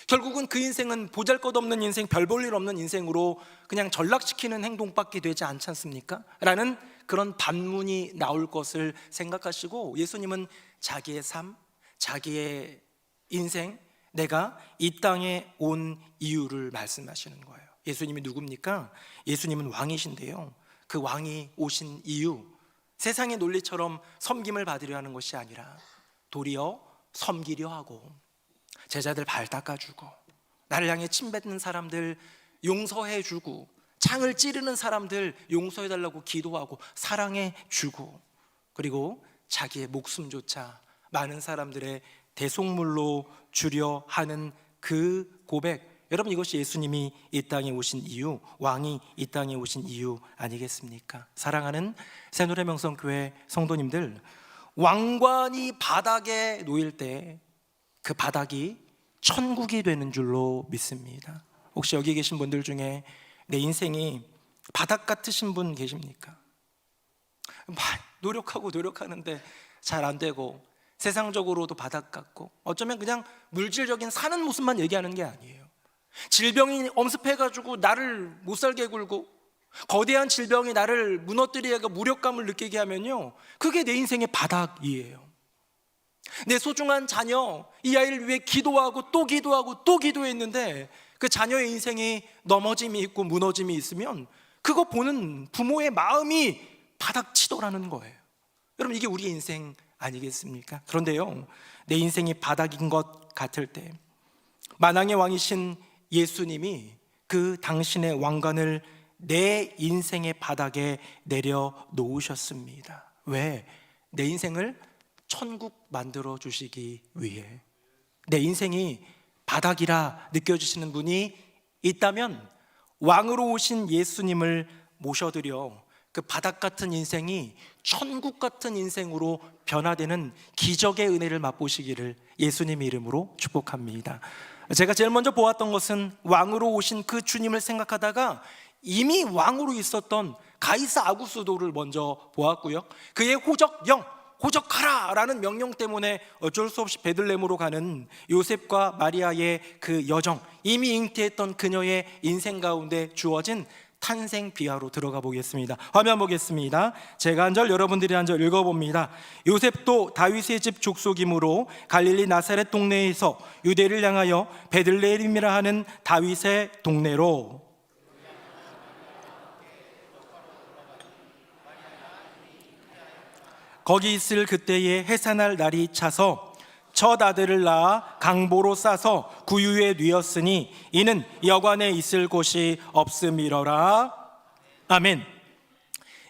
결국은 그 인생은 보잘것없는 인생, 별 볼 일 없는 인생으로 그냥 전락시키는 행동밖에 되지 않지 않습니까? 라는 그런 반문이 나올 것을 생각하시고 예수님은 자기의 삶, 자기의 인생, 내가 이 땅에 온 이유를 말씀하시는 거예요. 예수님이 누굽니까? 예수님은 왕이신데요, 그 왕이 오신 이유, 세상의 논리처럼 섬김을 받으려 하는 것이 아니라 도리어 섬기려 하고 제자들 발 닦아주고 나를 향해 침뱉는 사람들 용서해주고, 창을 찌르는 사람들 용서해달라고 기도하고 사랑해주고, 그리고 자기의 목숨조차 많은 사람들의 대속물로 주려 하는 그 고백, 여러분 이것이 예수님이 이 땅에 오신 이유, 왕이 이 땅에 오신 이유 아니겠습니까? 사랑하는 새노래명성교회 성도님들, 왕관이 바닥에 놓일 때 그 바닥이 천국이 되는 줄로 믿습니다. 혹시 여기 계신 분들 중에 내 인생이 바닥 같으신 분 계십니까? 노력하고 노력하는데 잘 안 되고, 세상적으로도 바닥 같고, 어쩌면 그냥 물질적인 사는 모습만 얘기하는 게 아니에요. 질병이 엄습해가지고 나를 못 살게 굴고, 거대한 질병이 나를 무너뜨리게 무력감을 느끼게 하면요, 그게 내 인생의 바닥이에요. 내 소중한 자녀, 이 아이를 위해 기도하고 또 기도하고 또 기도했는데 그 자녀의 인생이 넘어짐이 있고 무너짐이 있으면 그거 보는 부모의 마음이 바닥치더라는 거예요. 여러분 이게 우리의 인생 아니겠습니까? 그런데요, 내 인생이 바닥인 것 같을 때 만왕의 왕이신 예수님이 그 당신의 왕관을 내 인생의 바닥에 내려놓으셨습니다. 왜? 내 인생을 천국 만들어 주시기 위해. 내 인생이 바닥이라 느껴지시는 분이 있다면 왕으로 오신 예수님을 모셔드려 그 바닥 같은 인생이 천국 같은 인생으로 변화되는 기적의 은혜를 맛보시기를 예수님 이름으로 축복합니다. 제가 제일 먼저 보았던 것은 왕으로 오신 그 주님을 생각하다가 이미 왕으로 있었던 가이사 아구스도를 먼저 보았고요, 그의 호적영, 호적하라 라는 명령 때문에 어쩔 수 없이 베들레헴으로 가는 요셉과 마리아의 그 여정, 이미 잉태했던 그녀의 인생 가운데 주어진 탄생 비화로 들어가 보겠습니다. 화면 보겠습니다. 제가 한 절, 여러분들이 한 절 읽어봅니다. 요셉도 다윗의 집 족속이므로 갈릴리 나사렛 동네에서 유대를 향하여 베들레헴이라 하는 다윗의 동네로. 거기 있을 그때에 해산할 날이 차서 첫 아들을 낳아 강보로 싸서 구유에 뉘었으니 이는 여관에 있을 곳이 없음이러라. 아멘.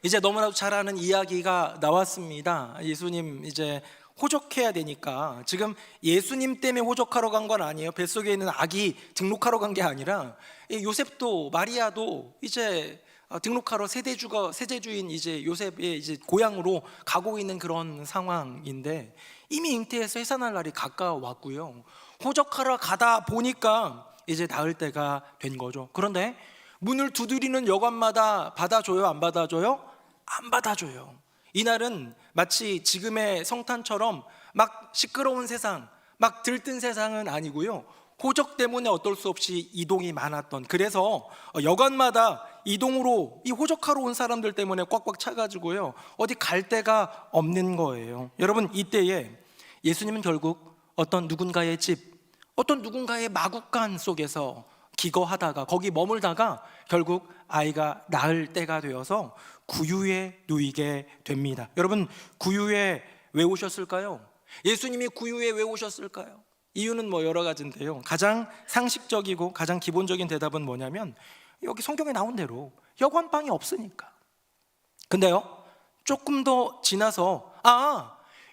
이제 너무나도 잘 아는 이야기가 나왔습니다. 예수님 이제 호적해야 되니까, 지금 예수님 때문에 호적하러 간 건 아니에요. 뱃속에 있는 아기 등록하러 간 게 아니라 요셉도 마리아도 이제 등록하러 세대주인 이제 요셉의 이제 고향으로 가고 있는 그런 상황인데 이미 잉태해서 해산할 날이 가까웠고요. 호적하러 가다 보니까 이제 낳을 때가 된 거죠. 그런데 문을 두드리는 여관마다 받아줘요, 안 받아줘요? 안 받아줘요. 이날은 마치 지금의 성탄처럼 막 시끄러운 세상, 막 들뜬 세상은 아니고요, 호적 때문에 어쩔 수 없이 이동이 많았던, 그래서 여관마다 이동으로 이 호적하러 온 사람들 때문에 꽉꽉 차가지고요, 어디 갈 데가 없는 거예요. 여러분 이때에 예수님은 결국 어떤 누군가의 집, 어떤 누군가의 마구간 속에서 기거하다가 거기 머물다가 결국 아이가 낳을 때가 되어서 구유에 누이게 됩니다. 여러분 구유에 왜 오셨을까요? 예수님이 구유에 왜 오셨을까요? 이유는 뭐 여러 가지인데요, 가장 상식적이고 가장 기본적인 대답은 뭐냐면 여기 성경에 나온 대로 여관방이 없으니까. 근데요, 조금 더 지나서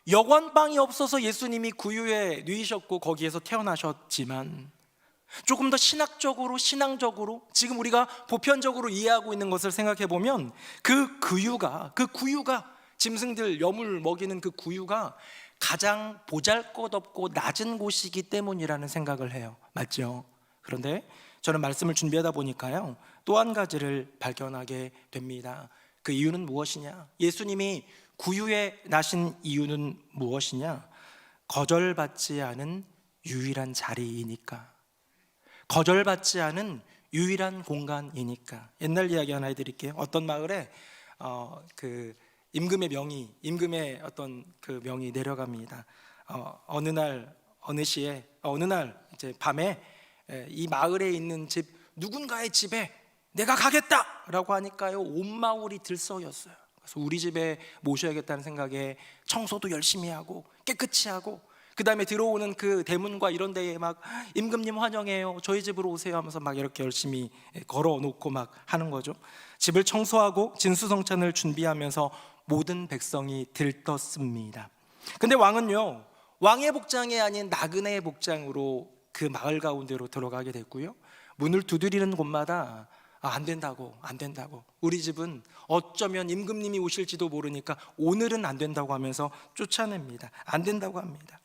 여관방이 없어서 예수님이 구유에 누이셨고 거기에서 태어나셨지만, 조금 더 신앙적으로 지금 우리가 보편적으로 이해하고 있는 것을 생각해 보면 그 구유가 짐승들 여물 먹이는 그 구유가 가장 보잘것없고 낮은 곳이기 때문이라는 생각을 해요. 맞죠? 그런데 저는 말씀을 준비하다 보니까요, 또 한 가지를 발견하게 됩니다. 그 이유는 무엇이냐? 예수님이 구유에 나신 이유는 무엇이냐? 거절받지 않은 유일한 자리이니까, 거절받지 않은 유일한 공간이니까. 옛날 이야기 하나 해드릴게요. 어떤 마을에 임금의 어떤 그 명이 내려갑니다. 어느 날 이제 밤에 이 마을에 있는 집 누군가의 집에 내가 가겠다라고 하니까요, 온 마을이 들썩였어요. 그래서 우리 집에 모셔야겠다는 생각에 청소도 열심히 하고 깨끗이 하고, 그 다음에 들어오는 그 대문과 이런 데에 막 임금님 환영해요, 저희 집으로 오세요 하면서 막 이렇게 열심히 걸어놓고 막 하는 거죠. 집을 청소하고 진수성찬을 준비하면서 모든 백성이 들떴습니다. 근데 왕은요, 왕의 복장이 아닌 나그네의 복장으로 그 마을 가운데로 들어가게 됐고요, 문을 두드리는 곳마다 안 된다고, 안 된다고, 우리 집은 어쩌면 임금님이 오실지도 모르니까 오늘은 안 된다고 하면서 쫓아냅니다. 안 된다고 합니다.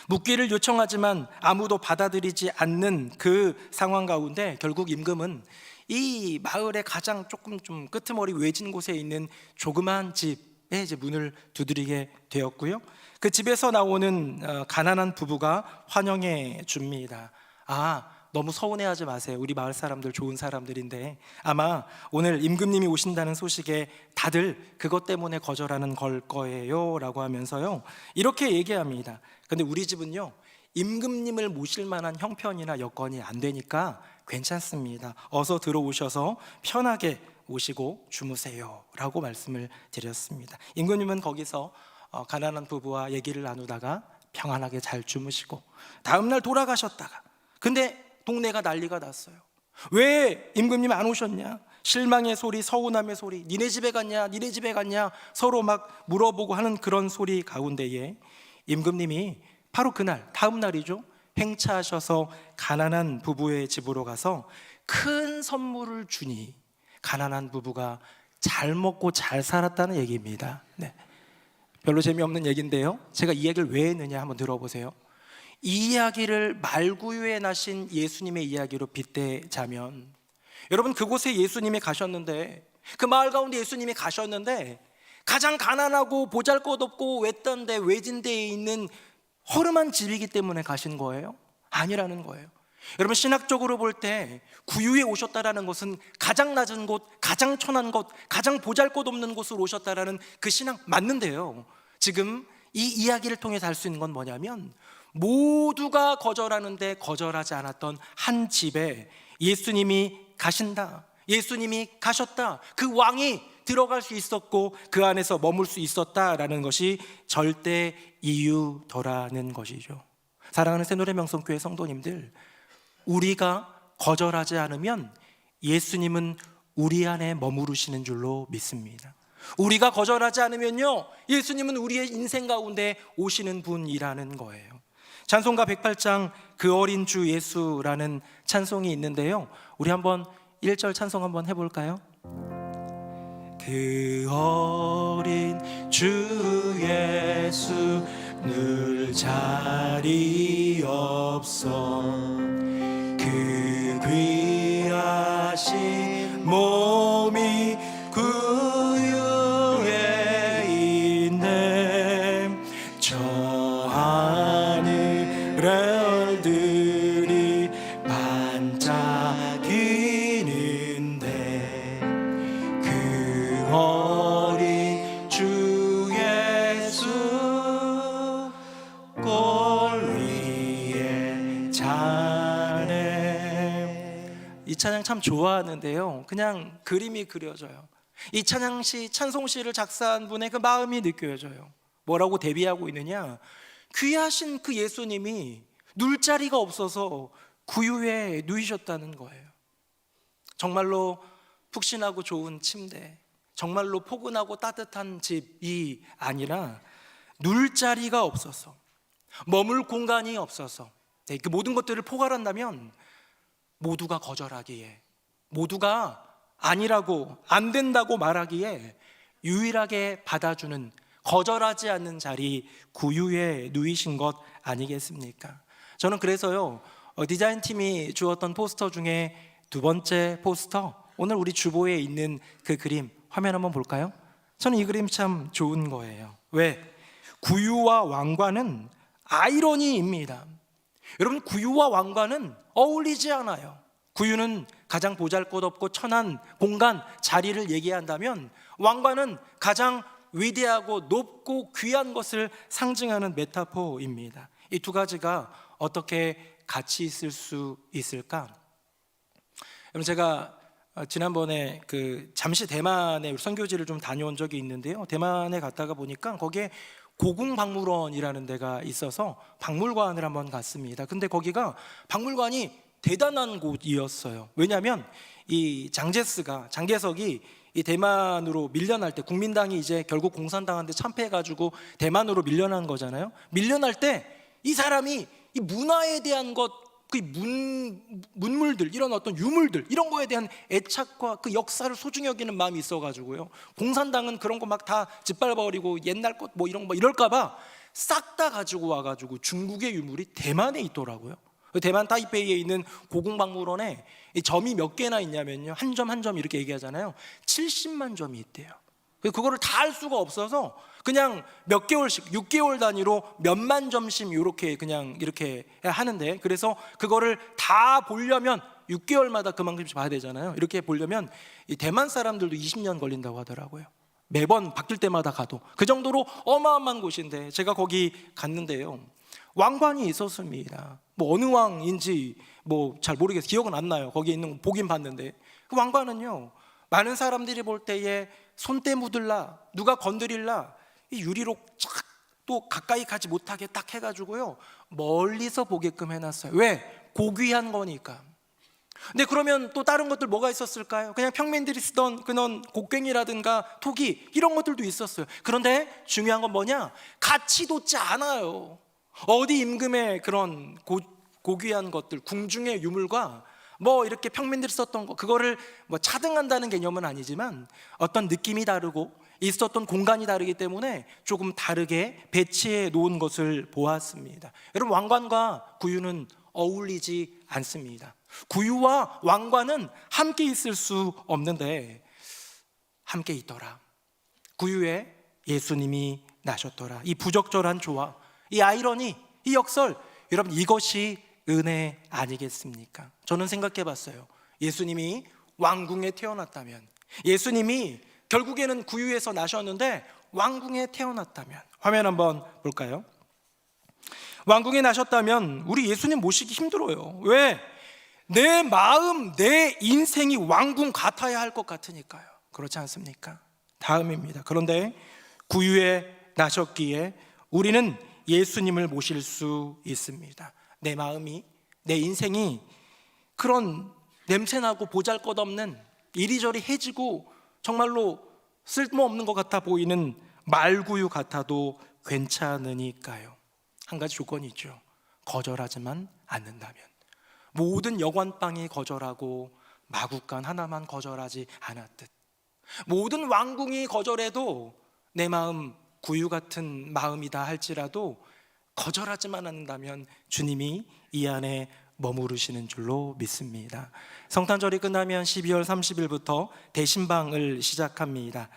묵기를 요청하지만 아무도 받아들이지 않는 그 상황 가운데 결국 임금은 이 마을의 가장 조금 좀 끄트머리 외진 곳에 있는 조그만 집에 이제 문을 두드리게 되었고요, 그 집에서 나오는 가난한 부부가 환영해 줍니다. 너무 서운해하지 마세요. 우리 마을 사람들 좋은 사람들인데 아마 오늘 임금님이 오신다는 소식에 다들 그것 때문에 거절하는 걸 거예요 라고 하면서요, 이렇게 얘기합니다. 근데 우리 집은요, 임금님을 모실 만한 형편이나 여건이 안 되니까 괜찮습니다. 어서 들어오셔서 편하게 오시고 주무세요 라고 말씀을 드렸습니다. 임금님은 거기서 가난한 부부와 얘기를 나누다가 평안하게 잘 주무시고 다음날 돌아가셨다가, 근데 동네가 난리가 났어요. 왜 임금님 안 오셨냐? 실망의 소리, 서운함의 소리, 니네 집에 갔냐, 니네 집에 갔냐 서로 막 물어보고 하는 그런 소리 가운데에 임금님이 바로 그날, 다음 날이죠, 행차하셔서 가난한 부부의 집으로 가서 큰 선물을 주니 가난한 부부가 잘 먹고 잘 살았다는 얘기입니다. 네. 별로 재미없는 얘기인데요, 제가 이 얘기를 왜 했느냐 한번 들어보세요. 이 이야기를 말구유에 나신 예수님의 이야기로 빗대자면, 여러분 그곳에 예수님이 가셨는데, 그 마을 가운데 예수님이 가셨는데 가장 가난하고 보잘것없고 외딴 데 외진 데에 있는 허름한 집이기 때문에 가신 거예요? 아니라는 거예요. 여러분 신학적으로 볼 때 구유에 오셨다라는 것은 가장 낮은 곳, 가장 천한 곳, 가장 보잘것없는 곳으로 오셨다라는 그 신앙 맞는데요, 지금 이 이야기를 통해서 알 수 있는 건 뭐냐면 모두가 거절하는데 거절하지 않았던 한 집에 예수님이 가신다, 예수님이 가셨다, 그 왕이 들어갈 수 있었고 그 안에서 머물 수 있었다라는 것이 절대 이유더라는 것이죠. 사랑하는 새노래명성교회 성도님들, 우리가 거절하지 않으면 예수님은 우리 안에 머무르시는 줄로 믿습니다. 우리가 거절하지 않으면요, 예수님은 우리의 인생 가운데 오시는 분이라는 거예요. 찬송가 108장 그 어린 주 예수라는 찬송이 있는데요, 우리 한번 1절 찬송 한번 해볼까요? 그 어린 주 예수 늘 자리 없어 그 귀하신 몸이 구유에 있네 저 하늘들이 반짝이는데 그 어린 주 예수 골 위에 자네. 이 찬양 참 좋아하는데요, 그냥 그림이 그려져요. 이 찬양시, 찬송시를 작사한 분의 그 마음이 느껴져요. 뭐라고 데뷔하고 있느냐? 귀하신 그 예수님이 누울 자리가 없어서 구유에 누이셨다는 거예요. 정말로 푹신하고 좋은 침대, 정말로 포근하고 따뜻한 집이 아니라 누울 자리가 없어서, 머물 공간이 없어서, 그 모든 것들을 포괄한다면 모두가 거절하기에, 모두가 아니라고, 안 된다고 말하기에 유일하게 받아주는, 거절하지 않는 자리, 구유에 누이신 것 아니겠습니까? 저는 그래서요, 디자인팀이 주었던 포스터 중에 두 번째 포스터, 오늘 우리 주보에 있는 그 그림 화면 한번 볼까요? 저는 이 그림 참 좋은 거예요. 왜? 구유와 왕관은 아이러니입니다. 여러분, 구유와 왕관은 어울리지 않아요. 구유는 가장 보잘것없고 천한 공간, 자리를 얘기한다면 왕관은 가장 위대하고 높고 귀한 것을 상징하는 메타포입니다. 이 두 가지가 어떻게 같이 있을 수 있을까? 여러분, 제가 지난번에 잠시 대만에 선교지를 좀 다녀온 적이 있는데요, 대만에 갔다가 보니까 거기에 고궁박물원이라는 데가 있어서 박물관을 한번 갔습니다. 근데 거기가 박물관이 대단한 곳이었어요. 왜냐하면 이 장개석이 이 대만으로 밀려날 때, 국민당이 이제 결국 공산당한테 참패해가지고 대만으로 밀려난 거잖아요. 밀려날 때 이 사람이 이 문화에 대한 것, 그 문물들, 이런 어떤 유물들, 이런 거에 대한 애착과 그 역사를 소중히 여기는 마음이 있어가지고요, 공산당은 그런 거 막 다 짓밟아버리고 옛날 것 뭐 이런 거 이럴까봐 싹 다 가지고 와가지고 중국의 유물이 대만에 있더라고요. 대만 타이페이에 있는 고궁박물원에 이 점이 몇 개나 있냐면요, 한 점 한 점 이렇게 얘기하잖아요. 70만 점이 있대요. 그거를 다 할 수가 없어서 그냥 몇 개월씩 6개월 단위로 몇만 점씩 이렇게 하는데, 그래서 그거를 다 보려면 6개월마다 그만큼씩 봐야 되잖아요. 이렇게 보려면 이 대만 사람들도 20년 걸린다고 하더라고요. 매번 바뀔 때마다 가도. 그 정도로 어마어마한 곳인데, 제가 거기 갔는데요, 왕관이 있었습니다. 뭐 어느 왕인지 뭐 잘 모르겠어요. 기억은 안 나요. 거기에 있는 거 보긴 봤는데, 그 왕관은요, 많은 사람들이 볼 때에 손때 묻을라, 누가 건드릴라, 이 유리로 착 또 가까이 가지 못하게 딱 해가지고요, 멀리서 보게끔 해놨어요. 왜? 고귀한 거니까. 근데 그러면 또 다른 것들 뭐가 있었을까요? 그냥 평민들이 쓰던 그런 곡괭이라든가 토기, 이런 것들도 있었어요. 그런데 중요한 건 뭐냐? 가치 돋지 않아요. 어디 임금의 그런 고귀한 것들, 궁중의 유물과 뭐 이렇게 평민들이 썼던 거, 그거를 뭐 차등한다는 개념은 아니지만 어떤 느낌이 다르고 있었던 공간이 다르기 때문에 조금 다르게 배치해 놓은 것을 보았습니다. 여러분, 왕관과 구유는 어울리지 않습니다. 구유와 왕관은 함께 있을 수 없는데 함께 있더라. 구유에 예수님이 나셨더라. 이 부적절한 조화, 이 아이러니, 이 역설, 여러분, 이것이 은혜 아니겠습니까? 저는 생각해 봤어요. 예수님이 왕궁에 태어났다면, 예수님이 결국에는 구유에서 나셨는데 왕궁에 태어났다면, 화면 한번 볼까요? 왕궁에 나셨다면 우리 예수님 모시기 힘들어요. 왜? 내 마음, 내 인생이 왕궁 같아야 할 것 같으니까요. 그렇지 않습니까? 다음입니다. 그런데 구유에 나셨기에 우리는 예수님을 모실 수 있습니다. 내 마음이, 내 인생이 그런 냄새나고 보잘것없는, 이리저리 해지고 정말로 쓸모없는 것 같아 보이는 말구유 같아도 괜찮으니까요. 한 가지 조건이 있죠. 거절하지만 않는다면. 모든 여관방이 거절하고 마국간 하나만 거절하지 않았듯, 모든 왕궁이 거절해도 내 마음, 구유 같은 마음이다 할지라도 거절하지만 않는다면 주님이 이 안에 머무르시는 줄로 믿습니다. 성탄절이 끝나면 12월 30일부터 대신방을 시작합니다.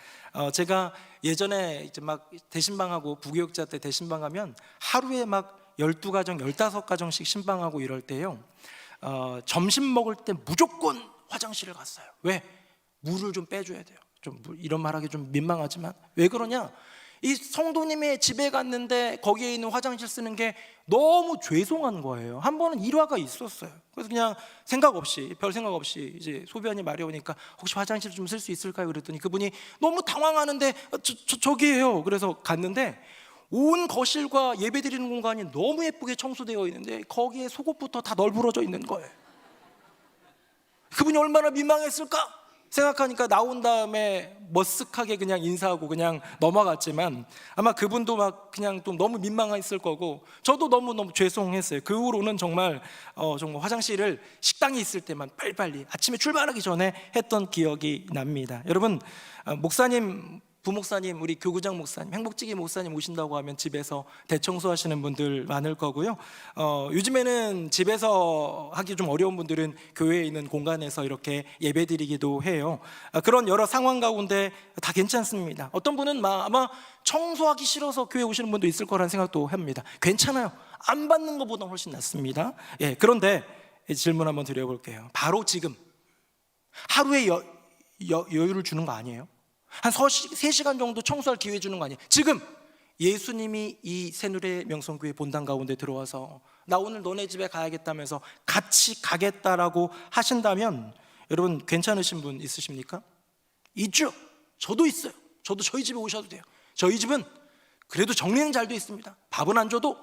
제가 예전에 이제 막 대신방하고 부교육자 때 대신방하면 하루에 막 12가정, 15가정씩 신방하고 이럴 때요, 점심 먹을 때 무조건 화장실을 갔어요. 왜? 물을 좀 빼줘야 돼요. 좀 이런 말하기 좀 민망하지만 왜 그러냐? 이 성도님의 집에 갔는데 거기에 있는 화장실 쓰는 게 너무 죄송한 거예요. 한 번은 일화가 있었어요. 그래서 그냥 별 생각 없이 이제 소변이 마려우니까 혹시 화장실 좀 쓸 수 있을까요? 그랬더니 그분이 너무 당황하는데 저기예요. 그래서 갔는데 온 거실과 예배드리는 공간이 너무 예쁘게 청소되어 있는데 거기에 속옷부터 다 널브러져 있는 거예요. 그분이 얼마나 민망했을까 생각하니까 나온 다음에 머쓱하게 그냥 인사하고 그냥 넘어갔지만 아마 그분도 막 그냥 좀 너무 민망했을 거고 저도 너무너무 죄송했어요. 그 후로는 정말 화장실을 식당에 있을 때만 빨리빨리 아침에 출발하기 전에 했던 기억이 납니다. 여러분, 목사님, 부목사님, 우리 교구장 목사님, 행복지기 목사님 오신다고 하면 집에서 대청소하시는 분들 많을 거고요. 요즘에는 집에서 하기 좀 어려운 분들은 교회에 있는 공간에서 이렇게 예배드리기도 해요. 그런 여러 상황 가운데 다 괜찮습니다. 어떤 분은 아마 청소하기 싫어서 교회 오시는 분도 있을 거라는 생각도 합니다. 괜찮아요. 안 받는 것보다 훨씬 낫습니다. 예, 그런데 질문 한번 드려볼게요. 바로 지금 하루에 여유를 주는 거 아니에요? 한 3시간 정도 청소할 기회 주는 거 아니에요? 지금 예수님이 이 새누리 명성교회 본당 가운데 들어와서 나 오늘 너네 집에 가야겠다면서 같이 가겠다라고 하신다면 여러분, 괜찮으신 분 있으십니까? 있죠? 저도 있어요. 저도 저희 집에 오셔도 돼요. 저희 집은 그래도 정리는 잘 돼 있습니다. 밥은 안 줘도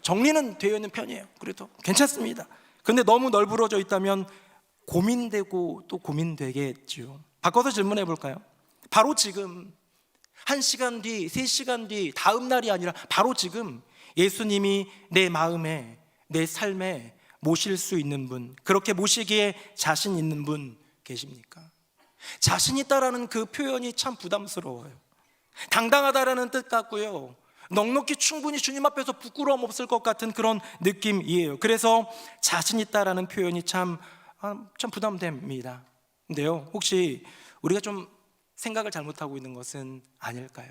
정리는 되어 있는 편이에요. 그래도 괜찮습니다. 근데 너무 널브러져 있다면 고민되고 또 고민되겠죠. 바꿔서 질문해 볼까요? 바로 지금 1시간 뒤, 3시간 뒤, 다음 날이 아니라 바로 지금 예수님이 내 마음에, 내 삶에 모실 수 있는 분, 그렇게 모시기에 자신 있는 분 계십니까? 자신 있다라는 그 표현이 참 부담스러워요. 당당하다라는 뜻 같고요, 넉넉히 충분히 주님 앞에서 부끄러움 없을 것 같은 그런 느낌이에요. 그래서 자신 있다라는 표현이 참 부담됩니다. 근데요, 혹시 우리가 좀 생각을 잘못하고 있는 것은 아닐까요?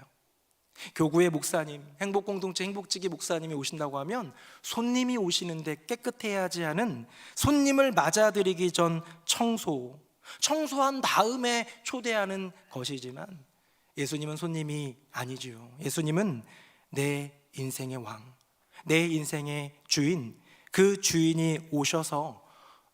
교구의 목사님, 행복공동체 행복지기 목사님이 오신다고 하면 손님이 오시는데 깨끗해야지 하는 손님을 맞아들이기 전 청소한 다음에 초대하는 것이지만 예수님은 손님이 아니지요. 예수님은 내 인생의 왕, 내 인생의 주인, 그 주인이 오셔서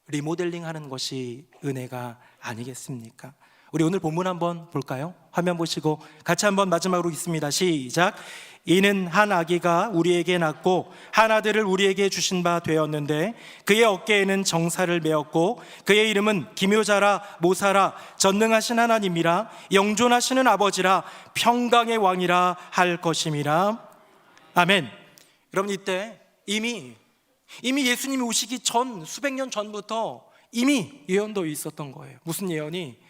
리모델링하는 것이 은혜가 아니겠습니까? 우리 오늘 본문 한번 볼까요? 화면 보시고 같이 한번 마지막으로 읽습니다. 시작. 이는 한 아기가 우리에게 낳고 한 아들을 우리에게 주신 바 되었는데 그의 어깨에는 정사를 메었고 그의 이름은 기묘자라 모사라 전능하신 하나님이라 영존하시는 아버지라 평강의 왕이라 할 것임이라. 아멘. 여러분, 이때 이미 예수님이 오시기 전 수백 년 전부터 이미 예언도 있었던 거예요. 무슨 예언이?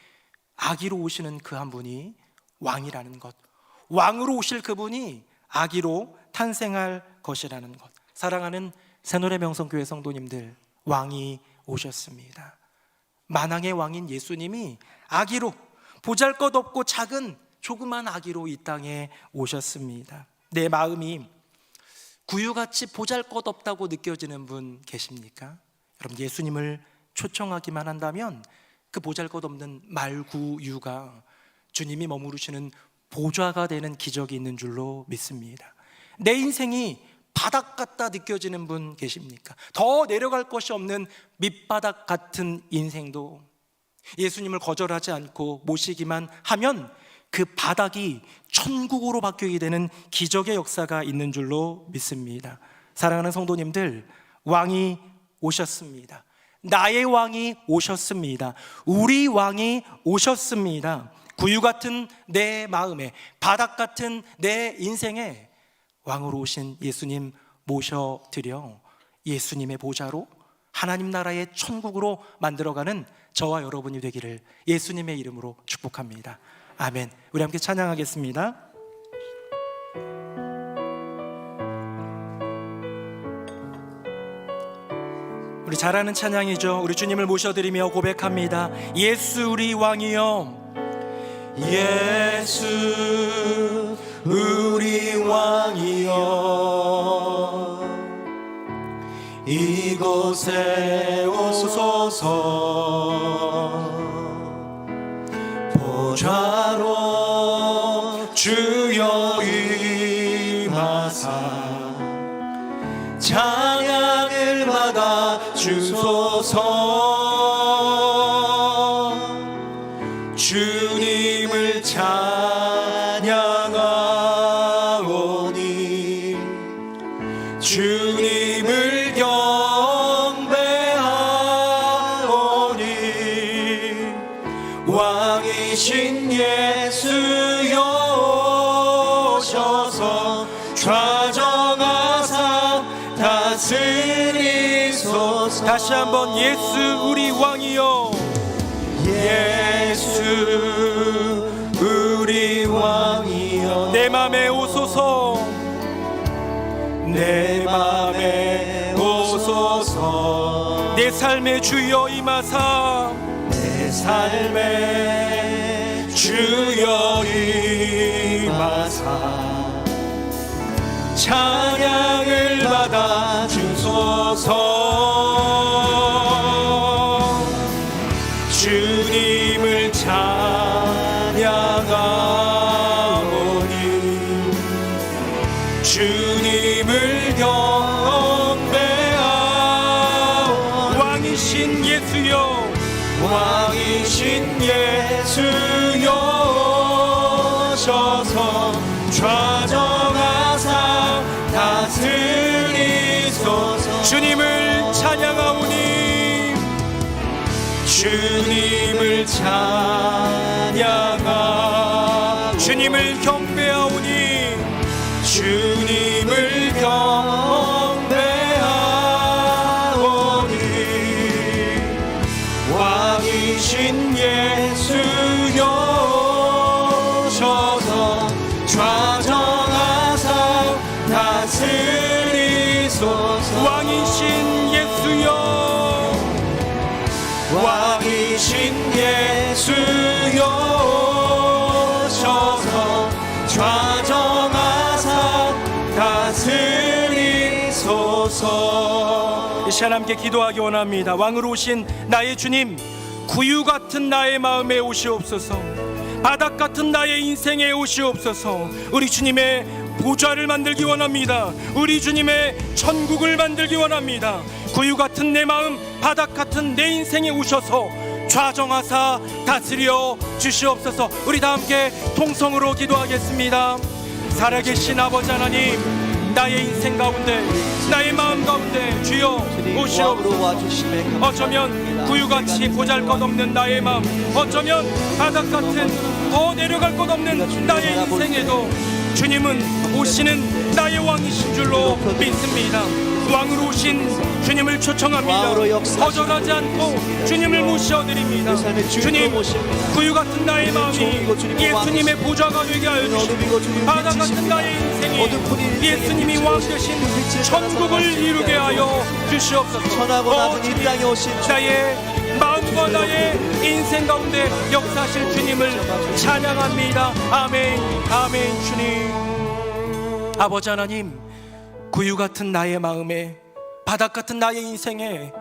아기로 오시는 그 한 분이 왕이라는 것, 왕으로 오실 그분이 아기로 탄생할 것이라는 것. 사랑하는 새노래 명성교회 성도님들, 왕이 오셨습니다. 만왕의 왕인 예수님이 아기로, 보잘것없고 작은 조그만 아기로 이 땅에 오셨습니다. 내 마음이 구유같이 보잘것없다고 느껴지는 분 계십니까? 여러분, 예수님을 초청하기만 한다면 그 보잘것없는 말구유가 주님이 머무르시는 보좌가 되는 기적이 있는 줄로 믿습니다. 내 인생이 바닥 같다 느껴지는 분 계십니까? 더 내려갈 것이 없는 밑바닥 같은 인생도 예수님을 거절하지 않고 모시기만 하면 그 바닥이 천국으로 바뀌게 되는 기적의 역사가 있는 줄로 믿습니다. 사랑하는 성도님들, 왕이 오셨습니다. 나의 왕이 오셨습니다. 우리 왕이 오셨습니다. 구유 같은 내 마음에, 바닥 같은 내 인생에 왕으로 오신 예수님 모셔드려 예수님의 보좌로 하나님 나라의 천국으로 만들어가는 저와 여러분이 되기를 예수님의 이름으로 축복합니다. 아멘. 우리 함께 찬양하겠습니다. 우리 잘 아는 찬양이죠. 우리 주님을 모셔드리며 고백합니다. 예수 우리 왕이여, 예수 우리 왕이여, 이곳에 오소서. 보좌로 주여 임하사 찬양을 받아 주소서. 주님을 찬양하오니 주님을 경배하오니 왕이신 예수여 오셔서 좌정하사 다스리소서. 다시 한번 예수 우리 왕이여, 예수 우리 왕이여, 내 맘에 오소서, 내 맘에 오소서. 내 삶의 주여 임하사, 내 삶의 주여 임하사 찬양을 받아 주소서. 주님을 찬양하오니 주님을 경배하오니 왕이신 예수여, 왕이신 예수여 오셔서 좌정하 주님을 찬양하오니 주님을 찬양하 주님을 경배하오니 주님을 경배하오니 왕이신 예수여 오셔서 좌정하사 다스리소서 왕이신 예수여 왕이신 예수여 오셔서 좌정하사 다스리소서. 이 시간 함께 기도하기 원합니다. 왕으로 오신 나의 주님, 구유 같은 나의 마음에 오시옵소서. 바닥 같은 나의 인생에 오시옵소서. 우리 주님의 보좌를 만들기 원합니다. 우리 주님의 천국을 만들기 원합니다. 구유 같은 내 마음, 바닥 같은 내 인생에 오셔서 좌정하사 다스려 주시옵소서. 우리 다 함께 통성으로 기도하겠습니다. 살아계신 아버지 하나님, 나의 인생 가운데, 나의 마음 가운데 주여 오시옵소서. 어쩌면 구유같이 보잘것없는 나의 마음, 어쩌면 바닥 같은 더 내려갈 것 없는 나의 인생에도 주님은 오시는 나의 왕이신 줄로 믿습니다. 왕으로 오신 주님을 초청합니다. 거절하지 않고 주님을 모셔드립니다. 주님, 구유 같은 나의 마음이 예수님의 보좌가 되게 하여 주시고, 바다 같은 나의 인생이 예수님이 왕 되신 천국을 이루게 하여 주시옵소서. 나의 마음과 나의 인생 가운데 역사하실 주님을 찬양합니다. 아멘, 아멘. 주님, 아버지 하나님, 구유 같은 나의 마음에, 바닥 같은 나의 인생에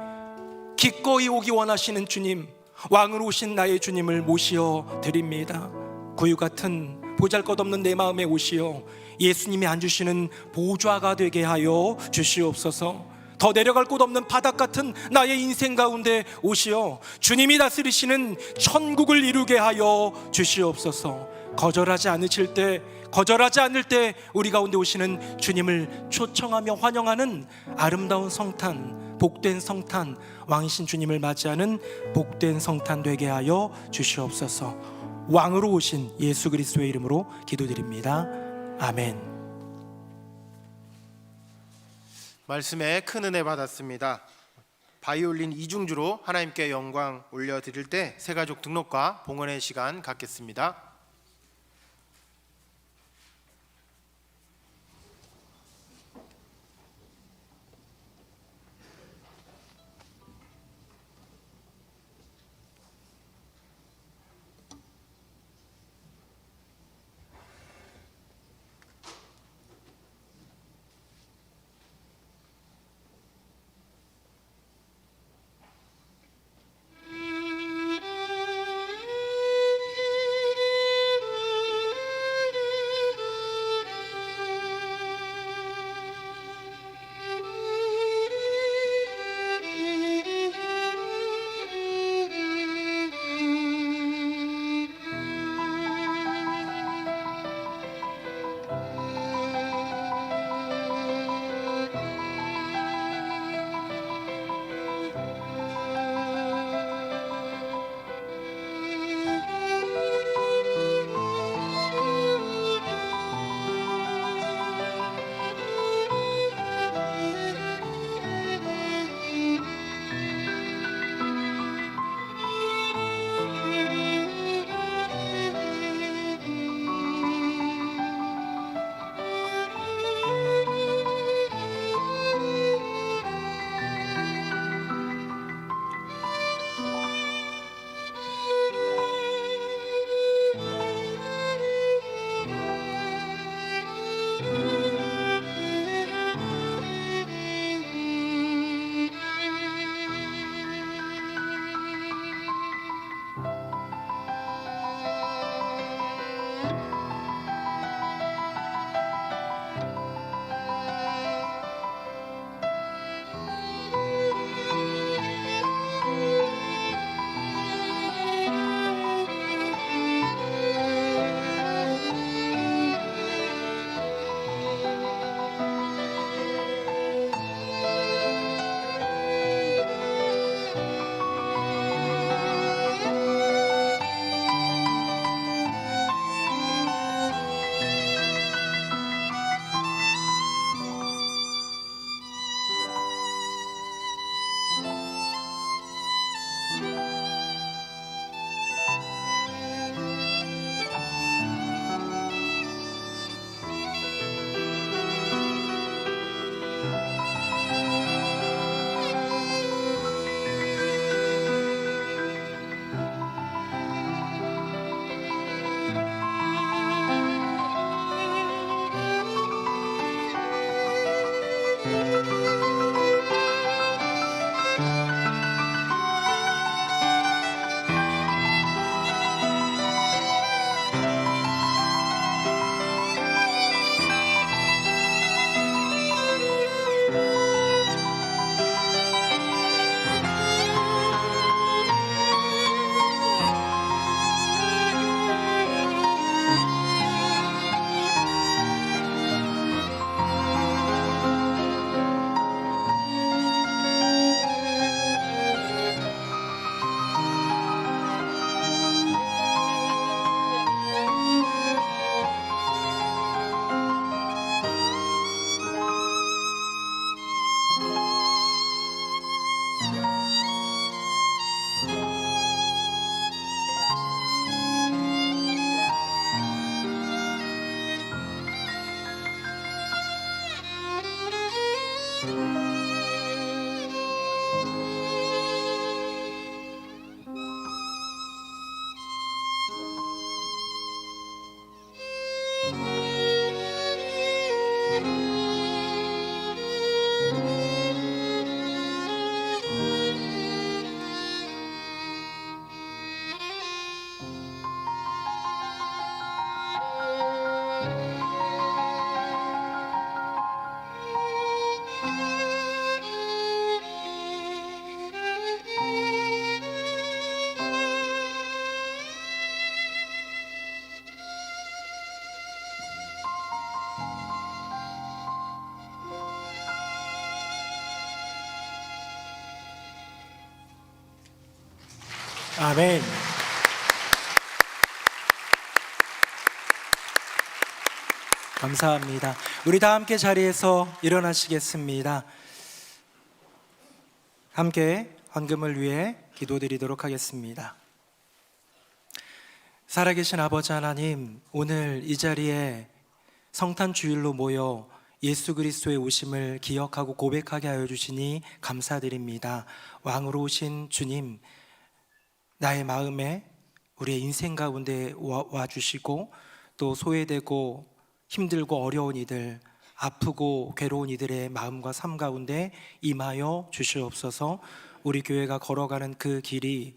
기꺼이 오기 원하시는 주님, 왕으로 오신 나의 주님을 모시어 드립니다. 구유 같은 보잘것없는 내 마음에 오시어 예수님이 앉으시는 보좌가 되게 하여 주시옵소서. 더 내려갈 곳 없는 바닥 같은 나의 인생 가운데 오시어 주님이 다스리시는 천국을 이루게 하여 주시옵소서. 거절하지 않으실 때, 거절하지 않을 때 우리 가운데 오시는 주님을 초청하며 환영하는 아름다운 성탄, 복된 성탄, 왕이신 주님을 맞이하는 복된 성탄 되게 하여 주시옵소서. 왕으로 오신 예수 그리스도의 이름으로 기도드립니다. 아멘. 말씀에 큰 은혜 받았습니다. 바이올린 이중주로 하나님께 영광 올려드릴 때 새가족 등록과 봉헌의 시간 갖겠습니다. 아멘. 감사합니다. 우리 다 함께 자리에서 일어나시겠습니다. 함께 헌금을 위해 기도드리도록 하겠습니다. 살아계신 아버지 하나님, 오늘 이 자리에 성탄 주일로 모여 예수 그리스도의 오심을 기억하고 고백하게 하여 주시니 감사드립니다. 왕으로 오신 주님, 나의 마음에 우리의 인생 가운데 와 주시고 또 소외되고 힘들고 어려운 이들, 아프고 괴로운 이들의 마음과 삶 가운데 임하여 주시옵소서. 우리 교회가 걸어가는 그 길이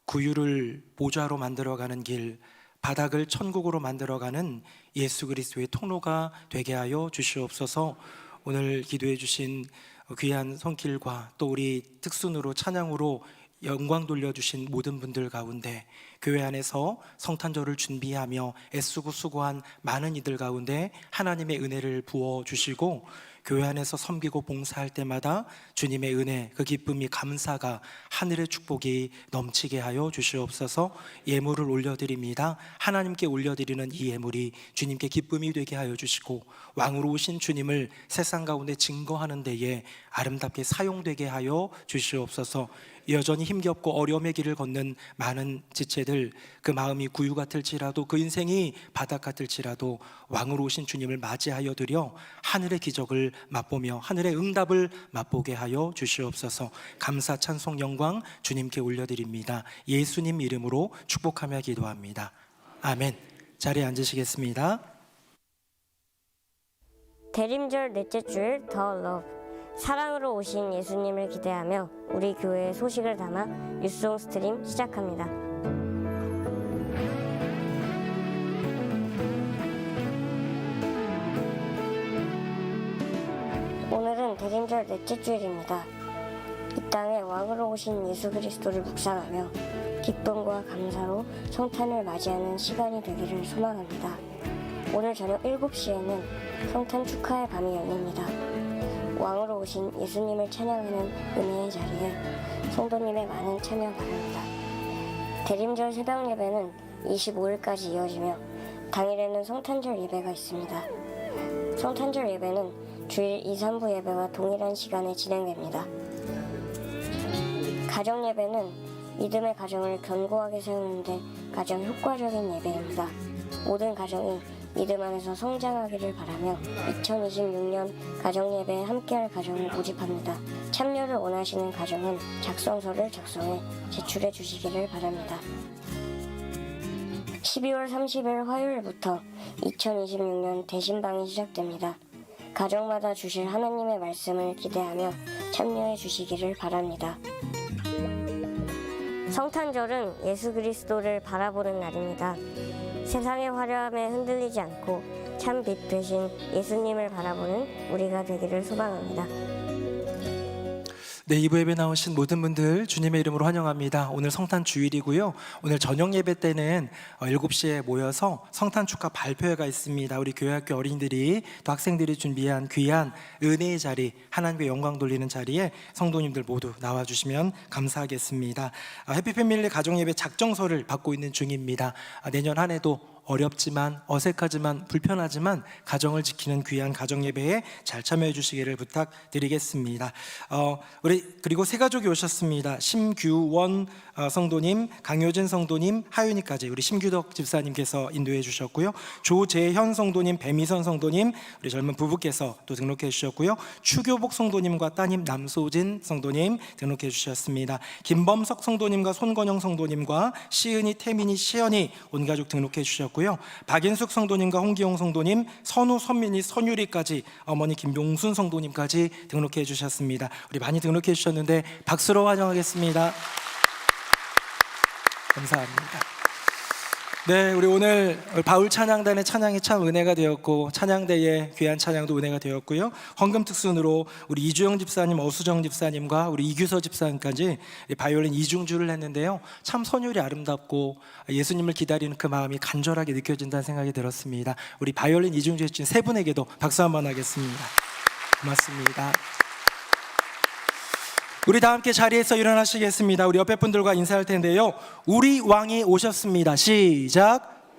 구유를 보좌로 만들어가는 길, 바닥을 천국으로 만들어가는 예수 그리스도의 통로가 되게 하여 주시옵소서. 오늘 기도해 주신 귀한 손길과 또 우리 특순으로 찬양으로 영광 돌려주신 모든 분들 가운데, 교회 안에서 성탄절을 준비하며 애쓰고 수고한 많은 이들 가운데 하나님의 은혜를 부어주시고, 교회 안에서 섬기고 봉사할 때마다 주님의 은혜, 그 기쁨이, 감사가, 하늘의 축복이 넘치게 하여 주시옵소서. 예물을 올려드립니다. 하나님께 올려드리는 이 예물이 주님께 기쁨이 되게 하여 주시고, 왕으로 오신 주님을 세상 가운데 증거하는 데에 아름답게 사용되게 하여 주시옵소서. 여전히 힘겹고 어려움의 길을 걷는 많은 지체들, 그 마음이 구유 같을지라도, 그 인생이 바닥 같을지라도 왕으로 오신 주님을 맞이하여 드려 하늘의 기적을 맛보며 하늘의 응답을 맛보게 하여 주시옵소서. 감사 찬송 영광 주님께 올려드립니다. 예수님 이름으로 축복하며 기도합니다. 아멘. 자리에 앉으시겠습니다. 대림절 넷째 주일 더 러브, 사랑으로 오신 예수님을 기대하며 우리 교회의 소식을 담아 뉴스송 스트림 시작합니다. 오늘은 대림절 넷째 주일입니다. 이 땅에 왕으로 오신 예수 그리스도를 묵상하며 기쁨과 감사로 성탄을 맞이하는 시간이 되기를 소망합니다. 오늘 저녁 7시에는 성탄 축하의 밤이 열립니다. 왕으로 오신 예수님을 찬양하는 은혜의 자리에 성도님의 많은 참여 바랍니다. 대림절 새벽 예배는 25일까지 이어지며 당일에는 성탄절 예배가 있습니다. 성탄절 예배는 주일 2, 3부 예배와 동일한 시간에 진행됩니다. 가정 예배는 믿음의 가정을 견고하게 세우는데 가장 효과적인 예배입니다. 모든 가정이 믿음 안에서 성장하기를 바라며 2026년 가정예배에 함께할 가정을 모집합니다. 참여를 원하시는 가정은 작성서를 작성해 제출해 주시기를 바랍니다. 12월 30일 화요일부터 2026년 대신방이 시작됩니다. 가정마다 주실 하나님의 말씀을 기대하며 참여해 주시기를 바랍니다. 성탄절은 예수 그리스도를 바라보는 날입니다. 세상의 화려함에 흔들리지 않고 참 빛 되신 예수님을 바라보는 우리가 되기를 소망합니다. 네, 2부 예배 나오신 모든 분들 주님의 이름으로 환영합니다. 오늘 성탄 주일이고요. 오늘 저녁 예배 때는 7시에 모여서 성탄 축하 발표회가 있습니다. 우리 교회학교 어린이들이 또 학생들이 준비한 귀한 은혜의 자리, 하나님께 영광 돌리는 자리에 성도님들 모두 나와주시면 감사하겠습니다. 해피패밀리 가정예배 작정서를 받고 있는 중입니다. 내년 한 해도 어렵지만 어색하지만 불편하지만 가정을 지키는 귀한 가정 예배에 잘 참여해 주시기를 부탁드리겠습니다. 우리 그리고 세 가족이 오셨습니다. 심규원 성도님, 강효진 성도님, 하윤이까지 우리 심규덕 집사님께서 인도해 주셨고요. 조재현 성도님, 배미선 성도님, 우리 젊은 부부께서 또 등록해 주셨고요. 추교복 성도님과 따님 남소진 성도님 등록해 주셨습니다. 김범석 성도님과 손건영 성도님과 시은이, 태민이, 시연이 온 가족 등록해 주셨고요. 박인숙 성도님과 홍기용 성도님, 선우, 선민이, 선유리까지 어머니 김용순 성도님까지 등록해 주셨습니다. 우리 많이 등록해 주셨는데 박수로 환영하겠습니다. 감사합니다. 네, 우리 오늘 바울 찬양단의 찬양이 참 은혜가 되었고 찬양대의 귀한 찬양도 은혜가 되었고요. 헌금 특순으로 우리 이주영 집사님, 어수정 집사님과 우리 이규서 집사님까지 바이올린 이중주를 했는데요. 참 선율이 아름답고 예수님을 기다리는 그 마음이 간절하게 느껴진다는 생각이 들었습니다. 우리 바이올린 이중주 해주신 세 분에게도 박수 한번 하겠습니다. 고맙습니다. 우리 다 함께 자리에서 일어나시겠습니다. 우리 옆에 분들과 인사할 텐데요. 우리 왕이 오셨습니다. 시작.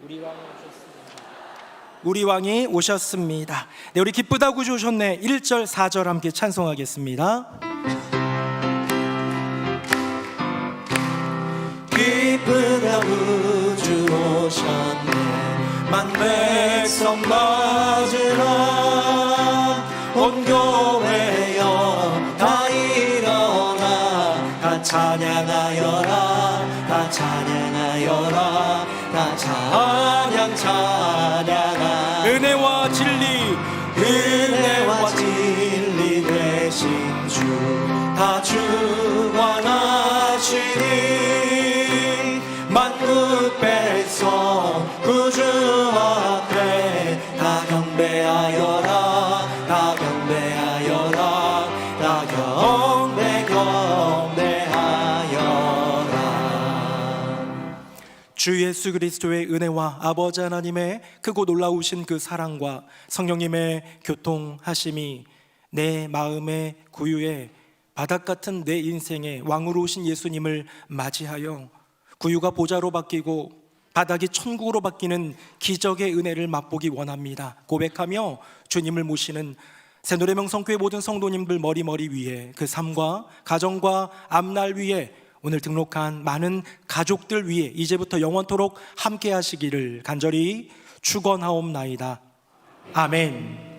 우리 왕이 오셨습니다. 네, 우리 기쁘다 구주 오셨네. 1절 4절 함께 찬송하겠습니다. 기쁘다 구주 오셨네. 만백성 맞으라. 온 교회여 다 일어나. 다 찬양하여라. 다 찬양하여라. 다 찬양하라. 은혜와 진리, 은혜와 진리 되신 주 다 주관하시니 만국 백성 구주 앞에 다 경배하여라. 다 경배하여라. 다 경배하여라. 주 예수 그리스도의 은혜와 아버지 하나님의 크고 놀라우신 그 사랑과 성령님의 교통하심이 내 마음의 구유에 바닥 같은 내 인생의 왕으로 오신 예수님을 맞이하여 구유가 보좌로 바뀌고 바닥이 천국으로 바뀌는 기적의 은혜를 맛보기 원합니다. 고백하며 주님을 모시는 새노래명 성교회 모든 성도님들 머리 위에 그 삶과 가정과 앞날 위에 오늘 등록한 많은 가족들 위해 이제부터 영원토록 함께 하시기를 간절히 축원하옵나이다. 아멘.